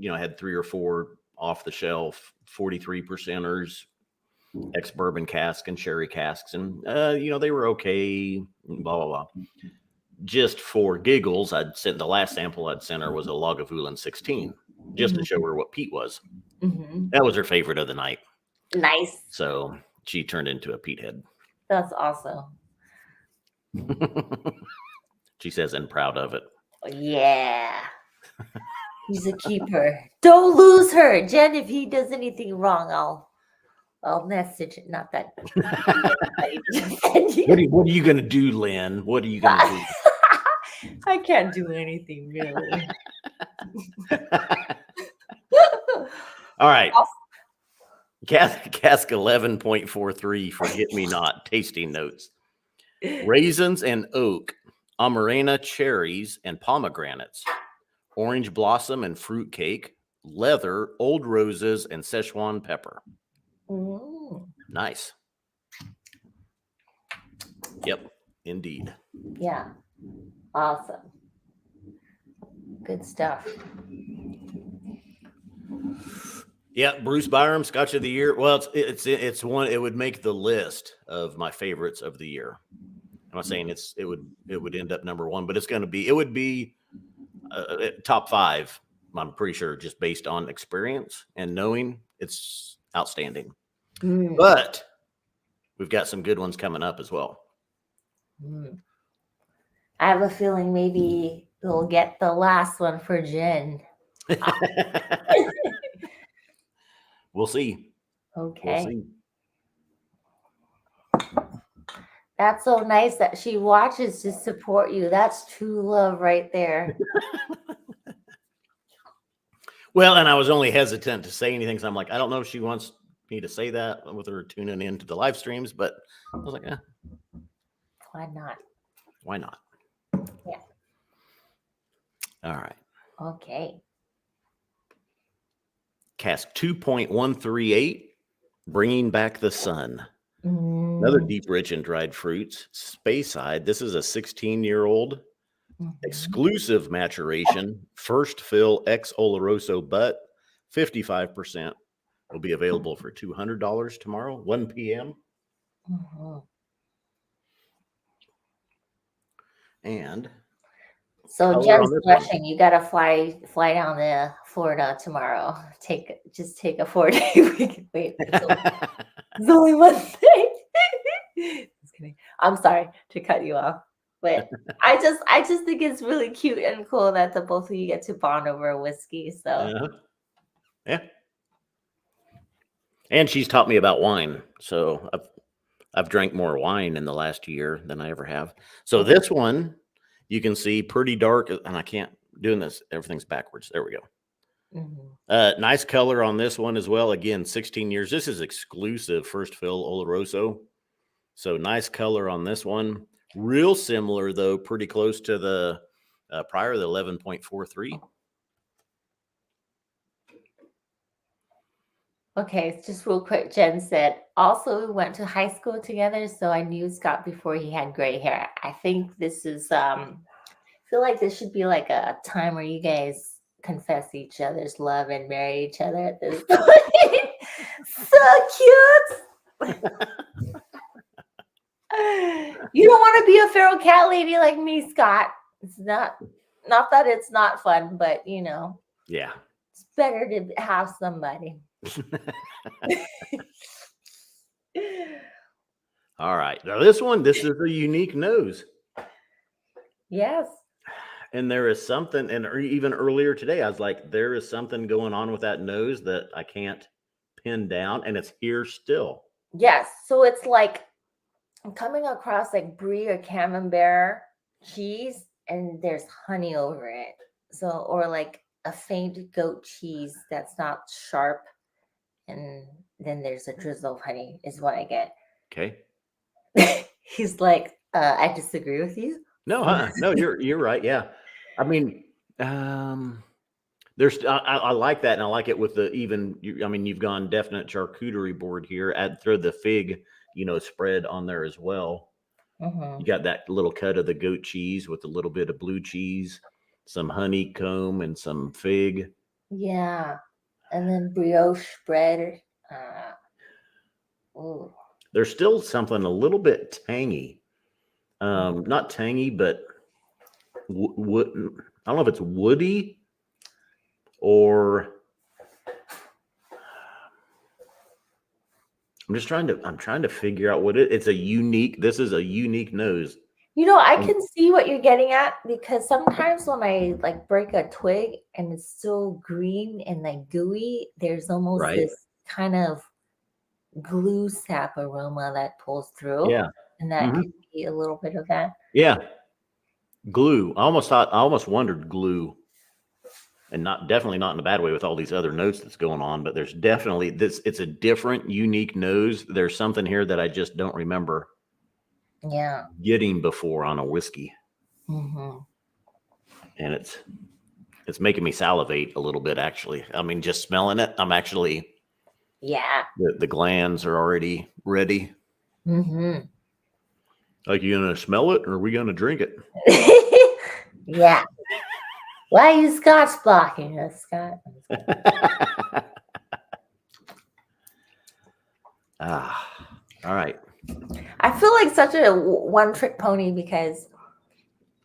had 3 or 4 off the shelf 43%ers, ex-bourbon cask and sherry casks. And, they were okay, blah, blah, blah. Just for giggles, the last sample I'd sent her was a Lagavulin 16, just to show her what peat was. That was her favorite of the night. Nice. So she turned into a peat head. That's awesome. She says, and proud of it. Yeah. He's a keeper. Don't lose her. Jen, if he does anything wrong, I'll message it. Not that. What are you going to do, Lynn? What are you going to do? I can't do anything, really. All right. Cask 11.43, Forget Me Not, tasting notes. Raisins and oak, Amarena cherries and pomegranates, orange blossom and fruit cake, leather, old roses, and Szechuan pepper. Nice. Yep, indeed. Yeah. Awesome. Good stuff. Yeah, Bruce Byram, Scotch of the Year. Well, it's one. It would make the list of my favorites of the year. I'm not saying it would end up number one, but it's going to be. It would be top five. I'm pretty sure, just based on experience and knowing, it's outstanding. Mm. But we've got some good ones coming up as well. Mm. I have a feeling maybe we'll get the last one for Jen. We'll see. Okay. We'll see. That's so nice that she watches to support you. That's true love right there. Well, and I was only hesitant to say anything. So I'm like, I don't know if she wants me to say that with her tuning into the live streams, but I was like, why not? Why not? Yeah. All right. Okay. Cask 2.138, Bringing Back the Sun. Another deep, rich, and dried fruits. Speyside. This is a 16-year-old exclusive maturation. First fill ex Oloroso butt. 55%. Will be available for $200 tomorrow, 1 p.m. And so Jen's rushing. You gotta fly down to Florida tomorrow. Just take a 4-day week. Wait, it's only one thing. Just kidding. I'm sorry to cut you off, but I just think it's really cute and cool that the both of you get to bond over a whiskey. So yeah. And she's taught me about wine, so I've drank more wine in the last year than I ever have. So this one, you can see pretty dark, and I can't doing this. Everything's backwards. There we go. Nice color on this one as well. Again, 16 years. This is exclusive first fill Oloroso. So nice color on this one. Real similar though, pretty close to the prior, the 11.43. Okay, just real quick, Jen said, also we went to high school together, so I knew Scott before he had gray hair. I think this is, I feel like this should be like a time where you guys confess each other's love and marry each other at this point. So cute. You don't want to be a feral cat lady like me, Scott. It's not that it's not fun, but you know. Yeah. It's better to have somebody. All right. Now this is a unique nose. Yes. And there is something, and even earlier today, I was like, there is something going on with that nose that I can't pin down, and it's here still. Yes. So it's like I'm coming across like brie or camembert cheese, and there's honey over it. So, or like a faint goat cheese that's not sharp. And then there's a drizzle of honey is what I get. Okay. He's like, I disagree with you. No, no, you're right. Yeah. I mean, there's, I like that. And I like it with the you've gone definite charcuterie board here. Throw the fig, spread on there as well. You got that little cut of the goat cheese with a little bit of blue cheese, some honeycomb and some fig. Yeah. And then brioche bread. There's still something a little bit tangy. Not tangy, but I don't know if it's woody or I'm trying to figure out what this is a unique nose. I can see what you're getting at, because sometimes when I like break a twig and it's still green and like gooey, there's almost this kind of glue sap aroma that pulls through. Yeah. And that could be a little bit of that. Yeah. Glue. I almost wondered glue. And definitely not in a bad way with all these other notes that's going on, but there's definitely it's a different, unique nose. There's something here that I just don't remember getting before on a whiskey. And it's making me salivate a little bit, actually. I mean, just smelling it, I'm actually, the glands are already ready. Like, you gonna smell it, or are we gonna drink it? Yeah. Why are you Scotch blocking us, Scott? All right. I feel like such a one-trick pony because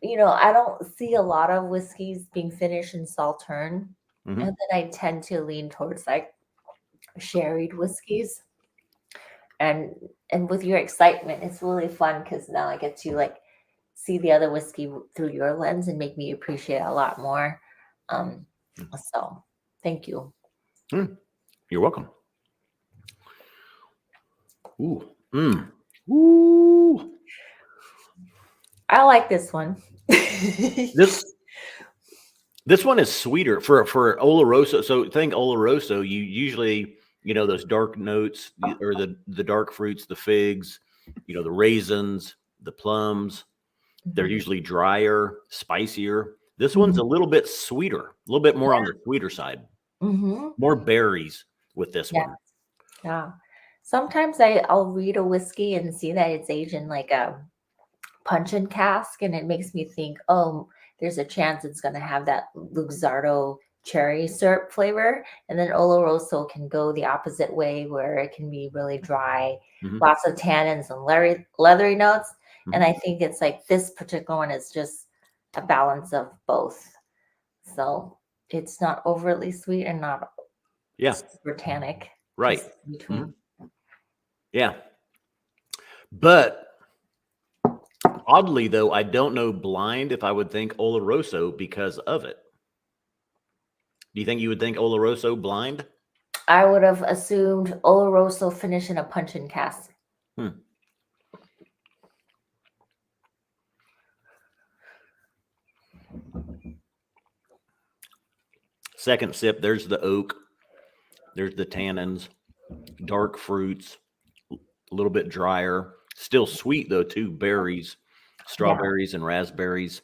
I don't see a lot of whiskeys being finished in Saltern, Mm-hmm. and then I tend to lean towards like sherried whiskeys. And with your excitement, it's really fun because now I get to like see the other whiskey through your lens and make me appreciate it a lot more. So thank you. You're welcome. Ooh. Ooh. I like this one. This one is sweeter for Oloroso. So think Oloroso, you usually, those dark notes or the dark fruits, the figs, the raisins, the plums, they're usually drier, spicier. This one's a little bit sweeter, a little bit more on the sweeter side. More berries with this one. Yeah. Sometimes I'll read a whiskey and see that it's aged in like a puncheon cask, and it makes me think, oh, there's a chance it's going to have that Luxardo cherry syrup flavor. And then Oloroso can go the opposite way, where it can be really dry, lots of tannins and leathery notes. And I think it's like this particular one is just a balance of both. So it's not overly sweet and not super tannic. Right. Between. Yeah. But oddly, though, I don't know blind if I would think Oloroso because of it. Do you think you would think Oloroso blind? I would have assumed Oloroso finish in a puncheon cask. Second sip, there's the oak, there's the tannins, dark fruits, a little bit drier, still sweet though too. Berries, strawberries, and raspberries.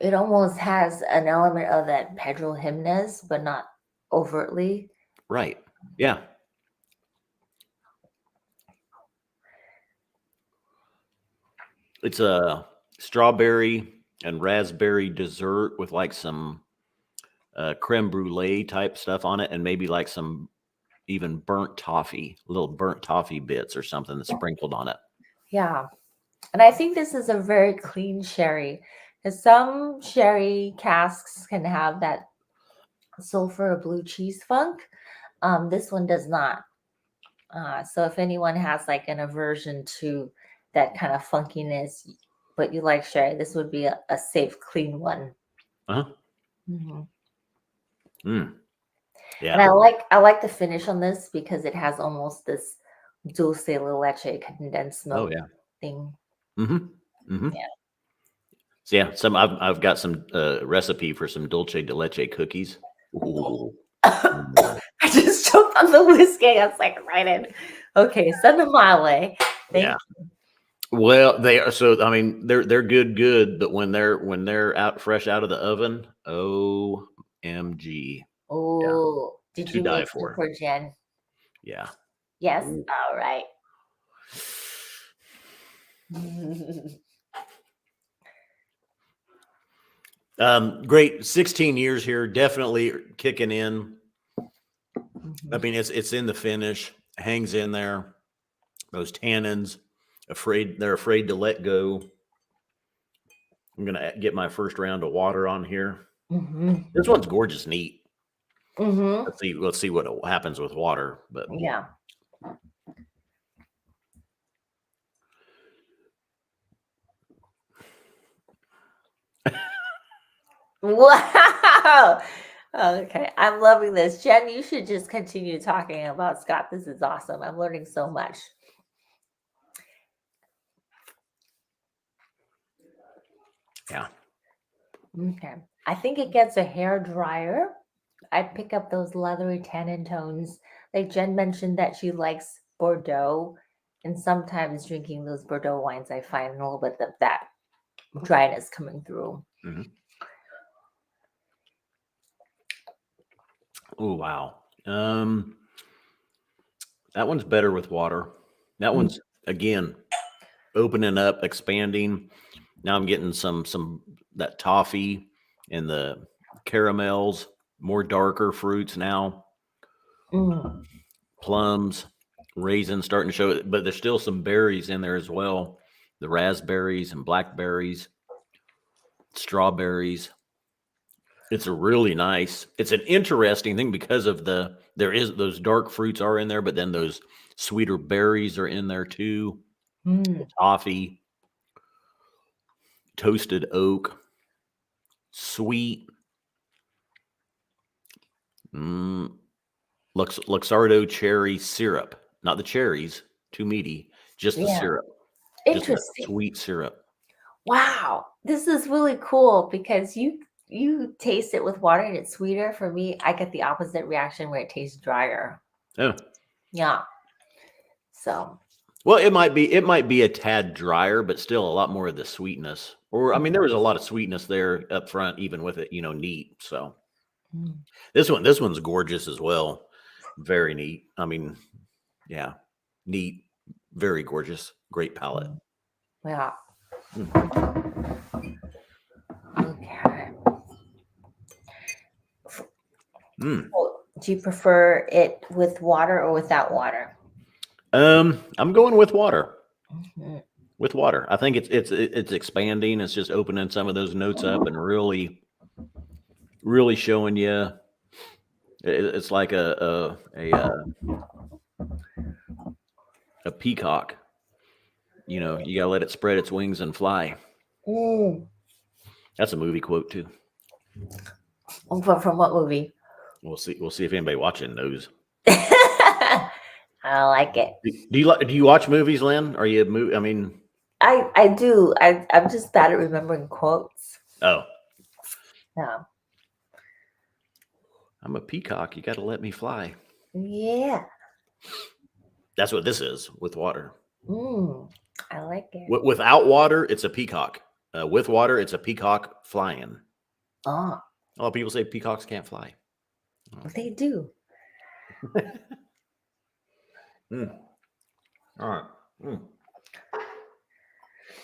It almost has an element of that Pedro Jimenez, but not overtly. Right. Yeah. It's a strawberry and raspberry dessert with like some creme brulee type stuff on it, and maybe like some even burnt toffee, little burnt toffee bits or something that's sprinkled on it. Yeah. And I think this is a very clean sherry, because some sherry casks can have that sulfur or blue cheese funk. This one does not. So if anyone has like an aversion to that kind of funkiness, but you like sherry, this would be a safe, clean one. Yeah. And I like the finish on this because it has almost this dulce de leche condensed milk thing. Yeah. So yeah, I've got some recipe for some dulce de leche cookies. I just choked on the whiskey. I was like, right in. Okay, send them my way. Thank you. Well, they are. So I mean, they're good, but when they're out fresh out of the oven, OMG. Oh, did you make some for Jen? Yeah. Yes. All right. Great. 16 years here, definitely kicking in. I mean, it's in the finish, hangs in there. Those tannins, they're afraid to let go. I'm gonna get my first round of water on here. This one's gorgeous, neat. Let's see what happens with water. But yeah. Wow. Okay, I'm loving this. Jen, you should just continue talking about Scott. This is awesome. I'm learning so much. Yeah. Okay. I think it gets a hair drier. I'd pick up those leathery tannin tones. Like Jen mentioned that she likes Bordeaux. And sometimes drinking those Bordeaux wines, I find a little bit of that dryness coming through. Oh, wow. That one's better with water. That one's, again, opening up, expanding. Now I'm getting some that toffee and the caramels, more darker fruits now. Mm. Plums, raisins starting to show it, but there's still some berries in there as well. The raspberries and blackberries, strawberries. It's a really nice. It's an interesting thing because of those dark fruits are in there, but then those sweeter berries are in there too. Toffee, toasted oak, sweet. Luxardo cherry syrup, not the cherries, too meaty, just the syrup, just that Interesting. sweet syrup. Wow, this is really cool because you taste it with water and it's sweeter. For me, I get the opposite reaction where it tastes drier. Oh, Yeah. So. well, it might be a tad drier, but still a lot more of the sweetness. Or I mean, there was a lot of sweetness there up front, even with it, neat. So this one's gorgeous as well. Very neat. I mean, yeah, neat, very gorgeous, great palette. Yeah. Okay. Well, do you prefer it with water or without water? I'm going with water. With water, I think it's expanding. It's just opening some of those notes up and really showing you. It's like a peacock. You gotta let it spread its wings and fly. That's a movie quote too. From what movie? We'll see if anybody watching knows. I like it. Do you watch movies, Lynn? Are you I mean, I do. I'm just bad at remembering quotes. Oh. Yeah. I'm a peacock. You got to let me fly. Yeah. That's what this is with water. I like it. Without water, it's a peacock. With water, it's a peacock flying. Oh. Oh, people say peacocks can't fly. They do. All right.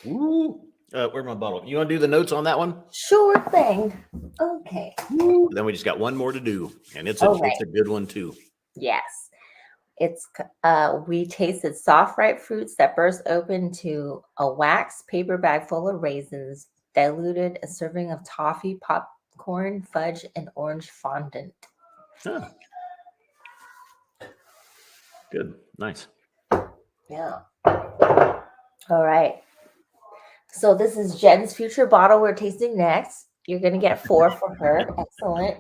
Ooh. Where's my bottle? You want to do the notes on that one? Sure thing. Okay. Then we just got one more to do, and it's a good one too. Yes. It's we tasted soft ripe fruits that burst open to a wax paper bag full of raisins, diluted a serving of toffee, popcorn, fudge, and orange fondant. Huh. Good. Nice. Yeah. All right. So this is Jen's future bottle we're tasting next. You're going to get 4 for her. Excellent.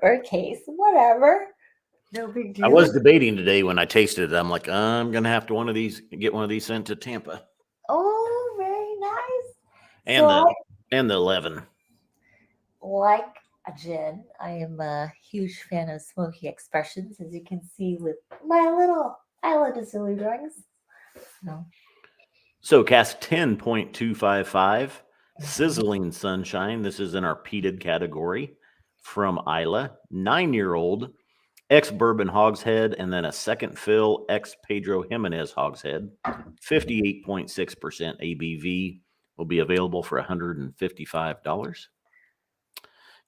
Or case, whatever. No big deal. I was debating today when I tasted it. I'm like, I'm going to have to get one of these sent to Tampa. Oh, very nice. And the 11. Like Jen, I am a huge fan of smoky expressions, as you can see with my little island of silly drawings. So cast 10.255, Sizzling Sunshine. This is in our peated category from Isla. 9-year-old ex-bourbon hogshead, and then a second fill ex-Pedro Jimenez hogshead. 58.6% ABV. Will be available for $155.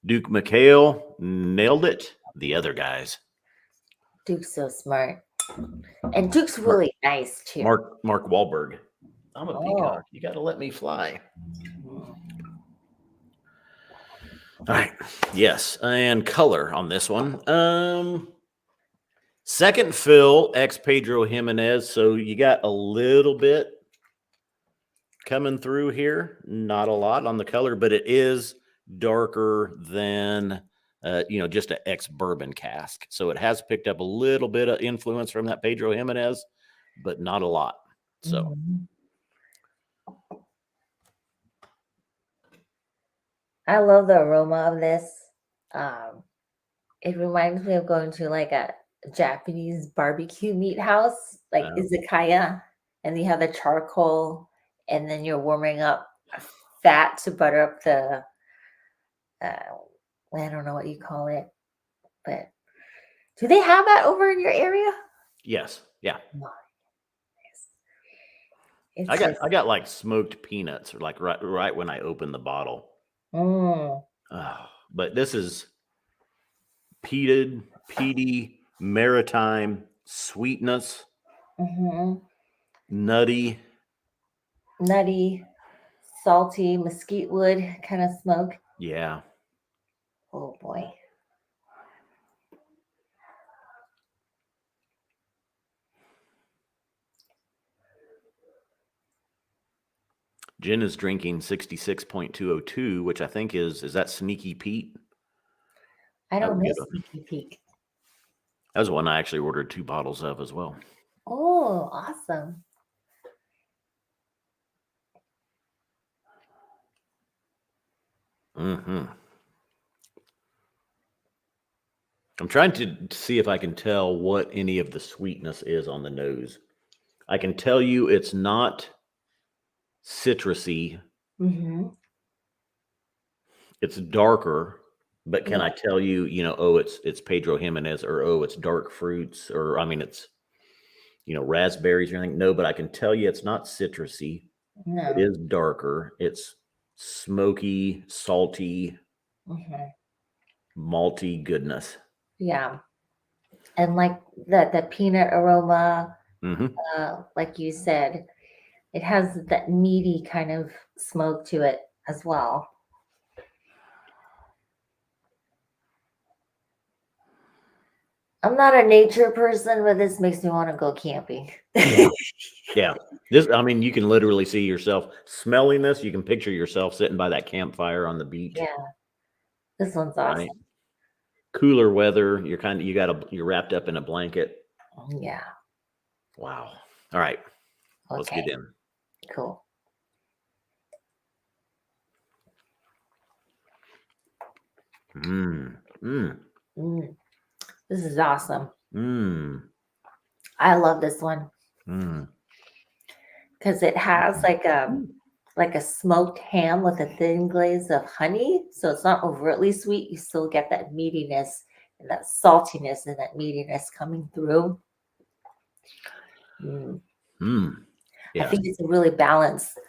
Duke McHale nailed it. The other guys. Duke's so smart. And Duke's really nice too. Mark Wahlberg. I'm a peacock. You got to let me fly. All right. Yes. And color on this one. Second fill, ex Pedro Jimenez. So you got a little bit coming through here. Not a lot on the color, but it is darker than, just an ex bourbon cask. So it has picked up a little bit of influence from that Pedro Jimenez, but not a lot. So. I love the aroma of this. It reminds me of going to like a Japanese barbecue meat house, like izakaya, and you have the charcoal, and then you're warming up fat to butter up the, I don't know what you call it, but Do they have that over in your area? Yes. Yeah. Nice. It's just, I got like smoked peanuts, or like right when I opened the bottle. mm, But this is peaty, maritime sweetness, mhm. nutty. Nutty, salty, mesquite wood kind of smoke. Yeah. Oh boy. Jen is drinking 66.202, which I think is that Sneaky Pete? I That don't was a know good one. Sneaky Peek. That was one I actually ordered 2 bottles of as well. Oh, awesome. Mm-hmm. I'm trying to see if I can tell what any of the sweetness is on the nose. I can tell you it's not citrusy. Mm-hmm. It's darker, but can Yeah. I tell you, oh, it's Pedro Jimenez, or oh, it's dark fruits, or I mean, it's raspberries or anything? No, but I can tell you it's not citrusy. It No. is darker. It's smoky, salty, Mm-hmm. malty goodness. Yeah. And like the peanut aroma, Mm-hmm. like you said, it has that meaty kind of smoke to it as well. I'm not a nature person, but this makes me want to go camping. Yeah. Yeah. This, I mean, you can literally see yourself smelling this. You can picture yourself sitting by that campfire on the beach, Yeah, this one's right? awesome. Cooler weather. You're wrapped up in a blanket. Yeah. Wow. All right. Let's Okay. get in. Cool. Mm. Mm. Mm, this is awesome. Mm. I love this one Mm. because it has like a smoked ham with a thin glaze of honey. So it's not overtly sweet. You still get that meatiness and that saltiness and that meatiness coming through. Mm. Mm. I Yeah. think it's a really balanced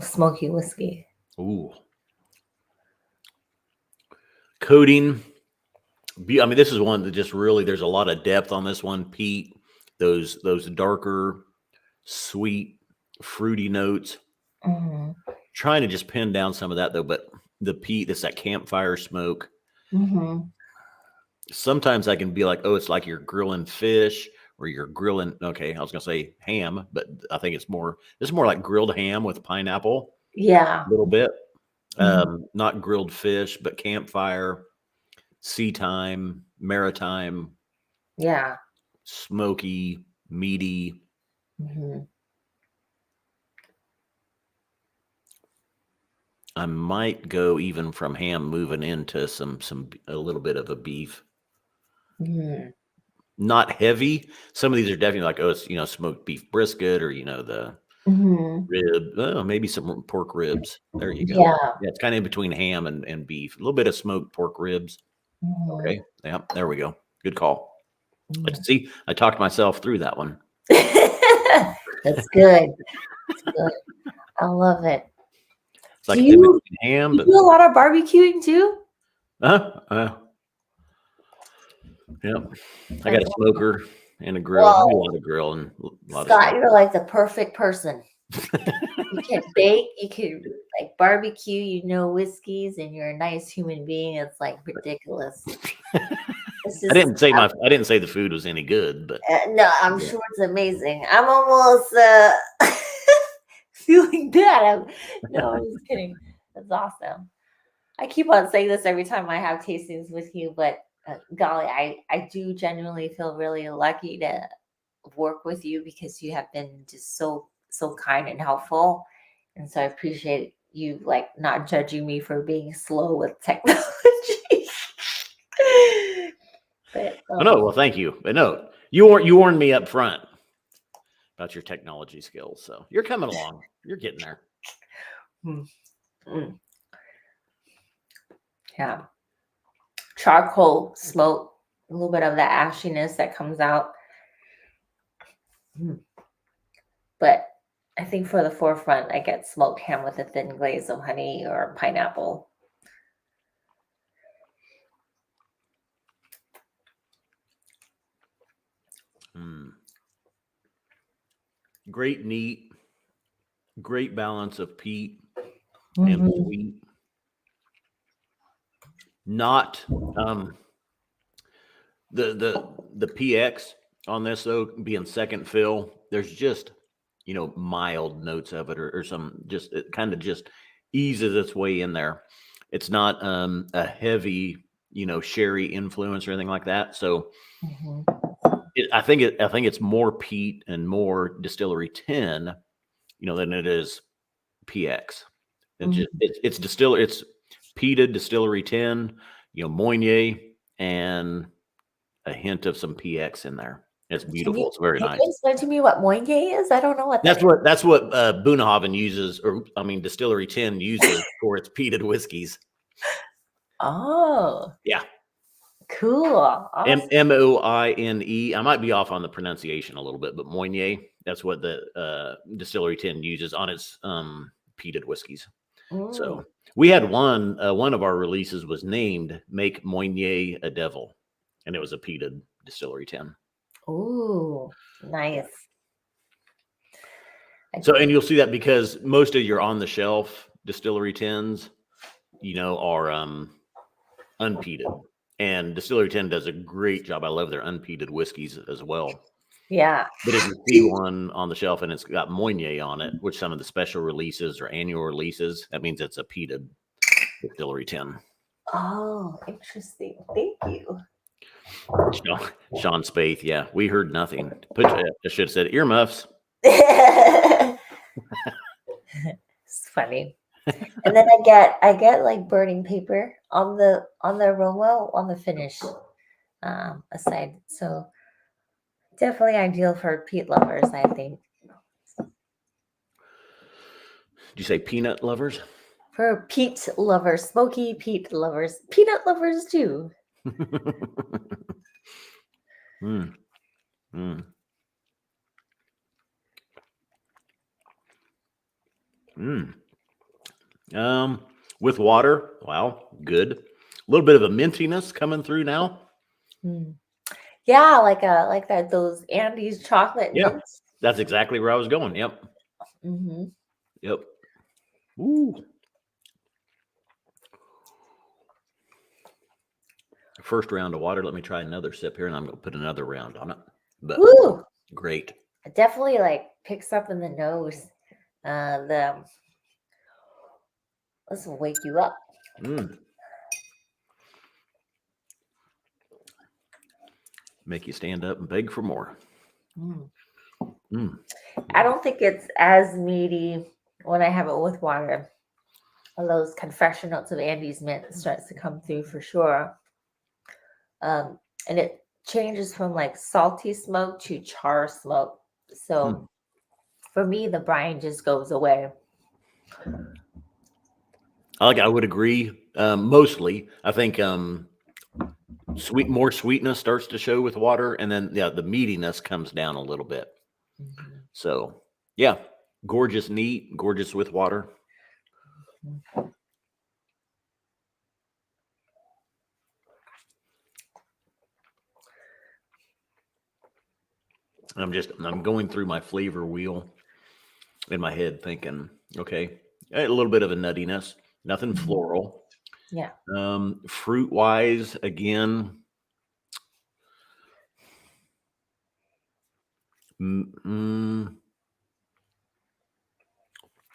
smoky whiskey. Ooh. Coating. I mean, this is one that just really, there's a lot of depth on this one, Pete. Those darker, sweet, fruity notes. Mm-hmm. Trying to just pin down some of that though, but the peat, that's that campfire smoke. Mm-hmm. Sometimes I can be like, oh, it's like you're grilling fish, or you're grilling. Okay, I was gonna say ham, but I think it's more like grilled ham with pineapple, Yeah. a little bit. Mhm. Not grilled fish, but campfire, sea time, maritime, Yeah. smoky, meaty. Mhm. I might go even from ham moving into a little bit of a beef. Mhm. Not heavy. Some of these are definitely like, oh, it's smoked beef brisket, or the Mhm. rib. Oh, maybe some pork ribs. There you go. Yeah. Yeah, it's kind of in between ham and beef. A little bit of smoked pork ribs. Mhm. Okay. Yeah, there we go. Good call. But Mhm. see, I talked myself through that one. That's good. That's good. I love it. It's Do like in you between ham, you but do a lot of barbecuing too? uh, uh, yeah. I got That's a smoker and a grill. I do a Whoa, lot of grill and a lot of Scott, smoke. you're like the perfect person. You can bake, you can like barbecue, you know whiskeys, and you're a nice human being. It's like ridiculous. It's I just didn't say the food was any good, but no, I'm yeah. sure it's amazing. I'm almost feeling bad. No, I'm just kidding. That's awesome. I keep on saying this every time I have tastings with you, but golly, I do genuinely feel really lucky to work with you because you have been just so kind and helpful, and so I appreciate you like not judging me for being slow with technology. But Oh no, well, thank you. But no, you warned me up front about your technology skills, so you're coming along. You're getting there. mm, yeah, charcoal smoke a little bit of the ashiness that comes out. But I think for the forefront, I get smoked ham with a thin glaze of honey or pineapple. Great neat, great balance of peat and sweet. Not the PX on this though, being second fill, there's just mild notes of it or some, just it kind of just eases its way in there. It's not a heavy sherry influence or anything like that. So I think it's more peat and more distillery 10 than it is PX. And just it's peated distillery 10, Moynier, and a hint of some PX in there. It's beautiful. It's very nice. Can you explain to me what Moynier is? I don't know what that's what Brunow uses, or distillery 10 uses for its peated whiskeys. Oh, yeah, cool. Awesome. Moine. I might be off on the pronunciation a little bit, but Moynier. That's what the distillery 10 uses on its peated whiskeys. So we had one of our releases was named "Make Moynier a Devil," and it was a peated distillery 10. Ooh, nice. So, and you'll see that because most of your on the shelf distillery 10s, are unpeated, and distillery 10 does a great job. I love their unpeated whiskeys as well. Yeah. But if you see one on the shelf and it's got Moynier on it, which some of the special releases or annual releases, that means it's a peated distillery 10. Oh, interesting. Thank you. Sean Spaeth, yeah, we heard nothing. I should have said earmuffs. It's funny. And then I get like burning paper on the aroma on the finish aside. So definitely ideal for peat lovers, I think. Did you say peanut lovers? For peat lovers, smoky peat lovers, peanut lovers too. With water, wow, good. A little bit of a mintiness coming through now. Yeah, like that those Andes chocolate mints. That's exactly where I was going. Yep. Yep. Ooh. First round of water. Let me try another sip here, and I'm going to put another round on it. But Woo! Great. It definitely like picks up in the nose. This will wake you up. Make you stand up and beg for more. I don't think it's as meaty when I have it with water. All those confession notes of Andes mint starts to come through for sure. And it changes from like salty smoke to char smoke. So for me, the brine just goes away. I would agree. Mostly, I think more sweetness starts to show with water, and then the meatiness comes down a little bit. So yeah, gorgeous, neat, gorgeous with water. I'm going through my flavor wheel in my head thinking, okay, a little bit of a nuttiness, nothing floral. Yeah. Fruit wise, again,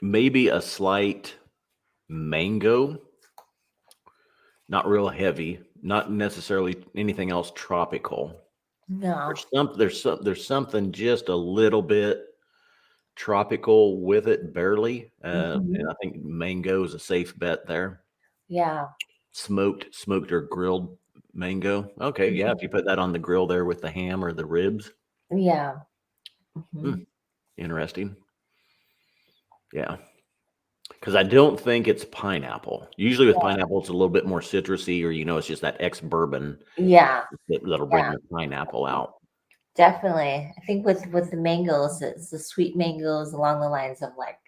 maybe a slight mango, not real heavy, not necessarily anything else tropical. No. There's something just a little bit tropical with it, barely. And I think mango is a safe bet there. Yeah. Smoked or grilled mango. Okay, yeah, if you put that on the grill there with the ham or the ribs. Yeah. Interesting. Yeah. because I don't think it's pineapple. Usually with pineapple, it's a little bit more citrusy, or it's just that ex-bourbon Yeah, that'll bring the pineapple out. definitely. I think with the mangoes, it's the sweet mangoes along the lines of like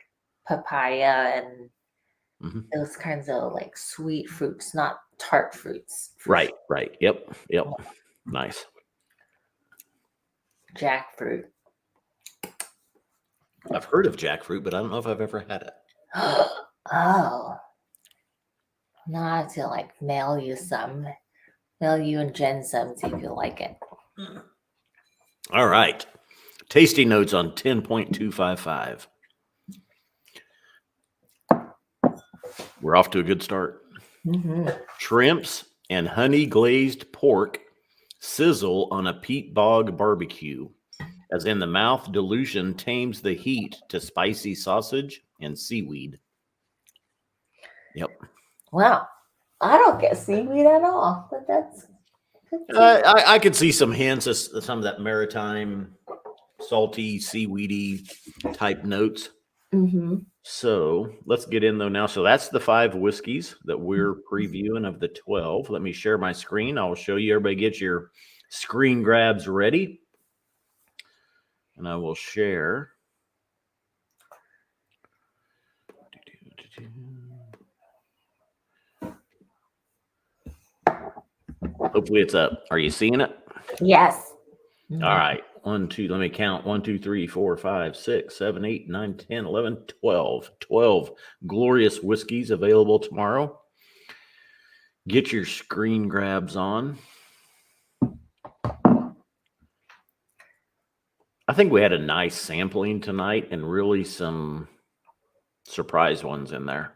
papaya and Mhm. those kinds of like sweet fruits, not tart fruits. Right. Yep. Nice. Jackfruit. I've heard of jackfruit, but I don't know if I've ever had it. Oh, now I have to like mail you and Jen some, see if you like it. All right. Tasty notes on 10.255. We're off to a good start. Mm-hmm. Shrimps and honey glazed pork sizzle on a peat bog barbecue, as in the mouth dilution tames the heat to spicy sausage and seaweed. Yep. Wow, I don't get seaweed at all, but that's good. I could see some hints of some of that maritime, salty, seaweedy type notes. Mm-hmm. So let's get in though now. So that's the 5 whiskeys that we're previewing of the 12. Let me share my screen. I'll show you. Everybody get your screen grabs ready. And I will share. Hopefully it's up. Are you seeing it? Yes. All right. 1, 2, let me count. 1, 2, 3, 4, 5, 6, 7, 8, 9, 10, 11, 12. 12 glorious whiskeys available tomorrow. Get your screen grabs on. I think we had a nice sampling tonight and really some surprise ones in there.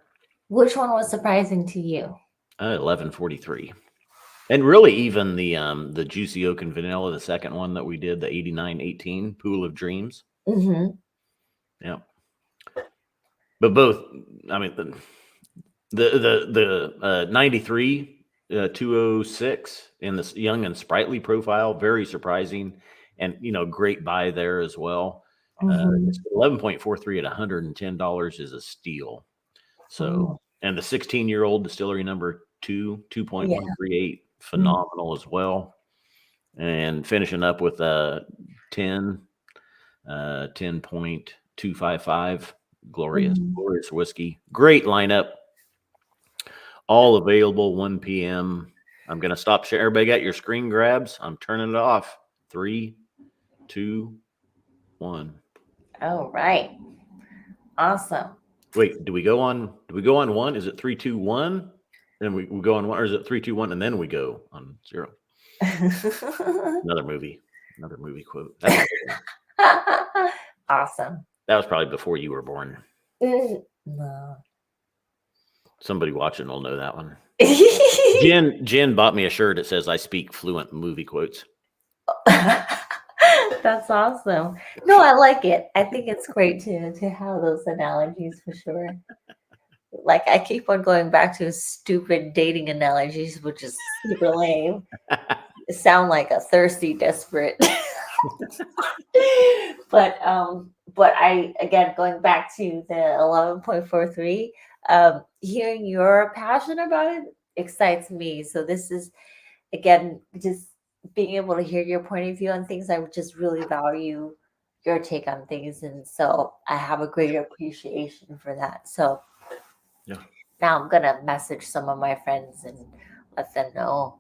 Which one was surprising to you? 1143. And really even the Juicy Oak and Vanilla, the second one that we did, the 8918 Pool of Dreams. Mm-hmm. Yeah. But both, I mean, the 93 206 in this young and sprightly profile, very surprising, and great buy there as well. Mm-hmm. 11.43 at $110 is a steal. So, and the 16-year-old distillery number 2.138, phenomenal as well. And finishing up with a 10.255, glorious whiskey. Great lineup. All available 1 p.m. I'm going to stop share. Everybody got your screen grabs? I'm turning it off. 3, 2, 1. All right. Awesome. Wait, do we go on 1? Is it 3, 2, 1? Then we go on 1, or is it 3, 2, 1 and then we go on 0? Another movie quote. Awesome. That was probably before you were born. No. Somebody watching will know that one. Jen bought me a shirt that says I speak fluent movie quotes. That's awesome. No, I like it. I think it's great to have those analogies for sure. Like I keep on going back to stupid dating analogies, which is super lame. Sound like a thirsty, desperate. but I again going back to the 11.43, hearing your passion about it excites me. So this is again just being able to hear your point of view on things. I would just really value your take on things, and so I have a great appreciation for that. So now I'm gonna message some of my friends and let them know.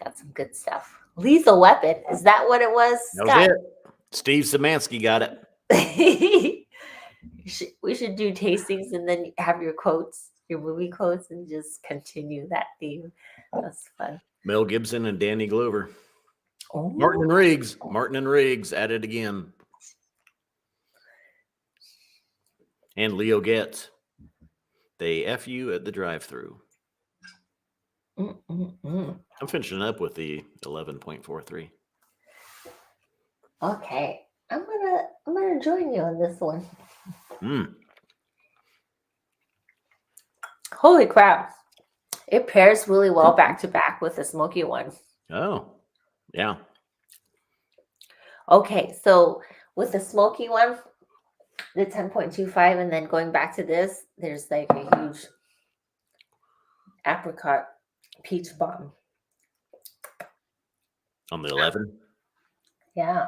Got some good stuff. Lethal Weapon. Is that what it was? That was it. Steve Szymanski got it. We should do tastings and then have your quotes, your movie quotes, and just continue that theme. That's fun. Mel Gibson and Danny Glover. Oh. Martin and Riggs at it again. And Leo Getz. They F you at the drive-thru. I'm finishing up with the 11.43. Okay. I'm gonna join you on this one. Holy crap. It pairs really well back to back with the smoky one. Oh, yeah. Okay, so with the smoky one, the 10.25, and then going back to this, there's like a huge apricot peach bomb. On the 11. Yeah.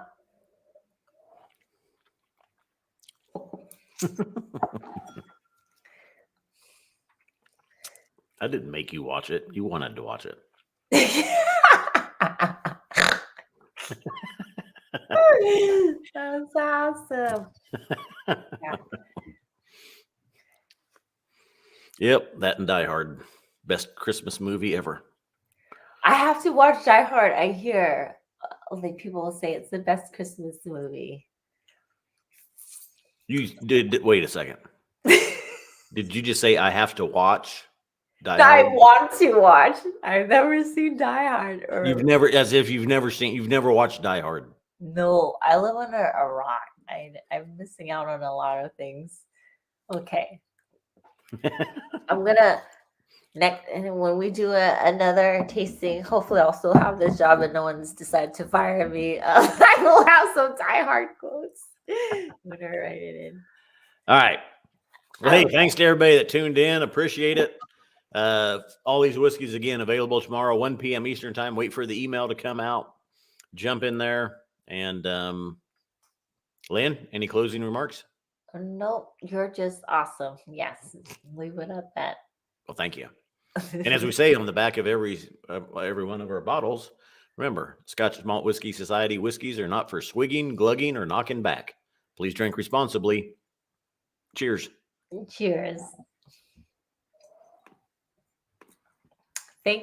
I didn't make you watch it. You wanted to watch it. That's awesome. Yeah. Yep, that and Die Hard. Best Christmas movie ever. I have to watch Die Hard. I hear like people will say it's the best Christmas movie. You did wait a second. Did you just say I have to watch Die I Hard? want to watch. I've never seen Die Hard. You've never, as if you've never watched Die Hard. No, I live under a rock. I'm missing out on a lot of things. Okay. I'm gonna next, and when we do another tasting, hopefully I'll still have this job and no one's decided to fire me. I will have some Die Hard quotes. I'm gonna write it in. All right. Well, hey, thanks to everybody that tuned in. Appreciate it. All these whiskeys again available tomorrow, 1 p.m. Eastern time. Wait for the email to come out. Jump in there. And Lynn, any closing remarks? Nope, you're just awesome. Yes, leave it at that. Well, thank you. And as we say on the back of every one of our bottles, remember, Scotch Malt Whiskey Society whiskeys are not for swigging, glugging, or knocking back. Please drink responsibly. Cheers. Cheers.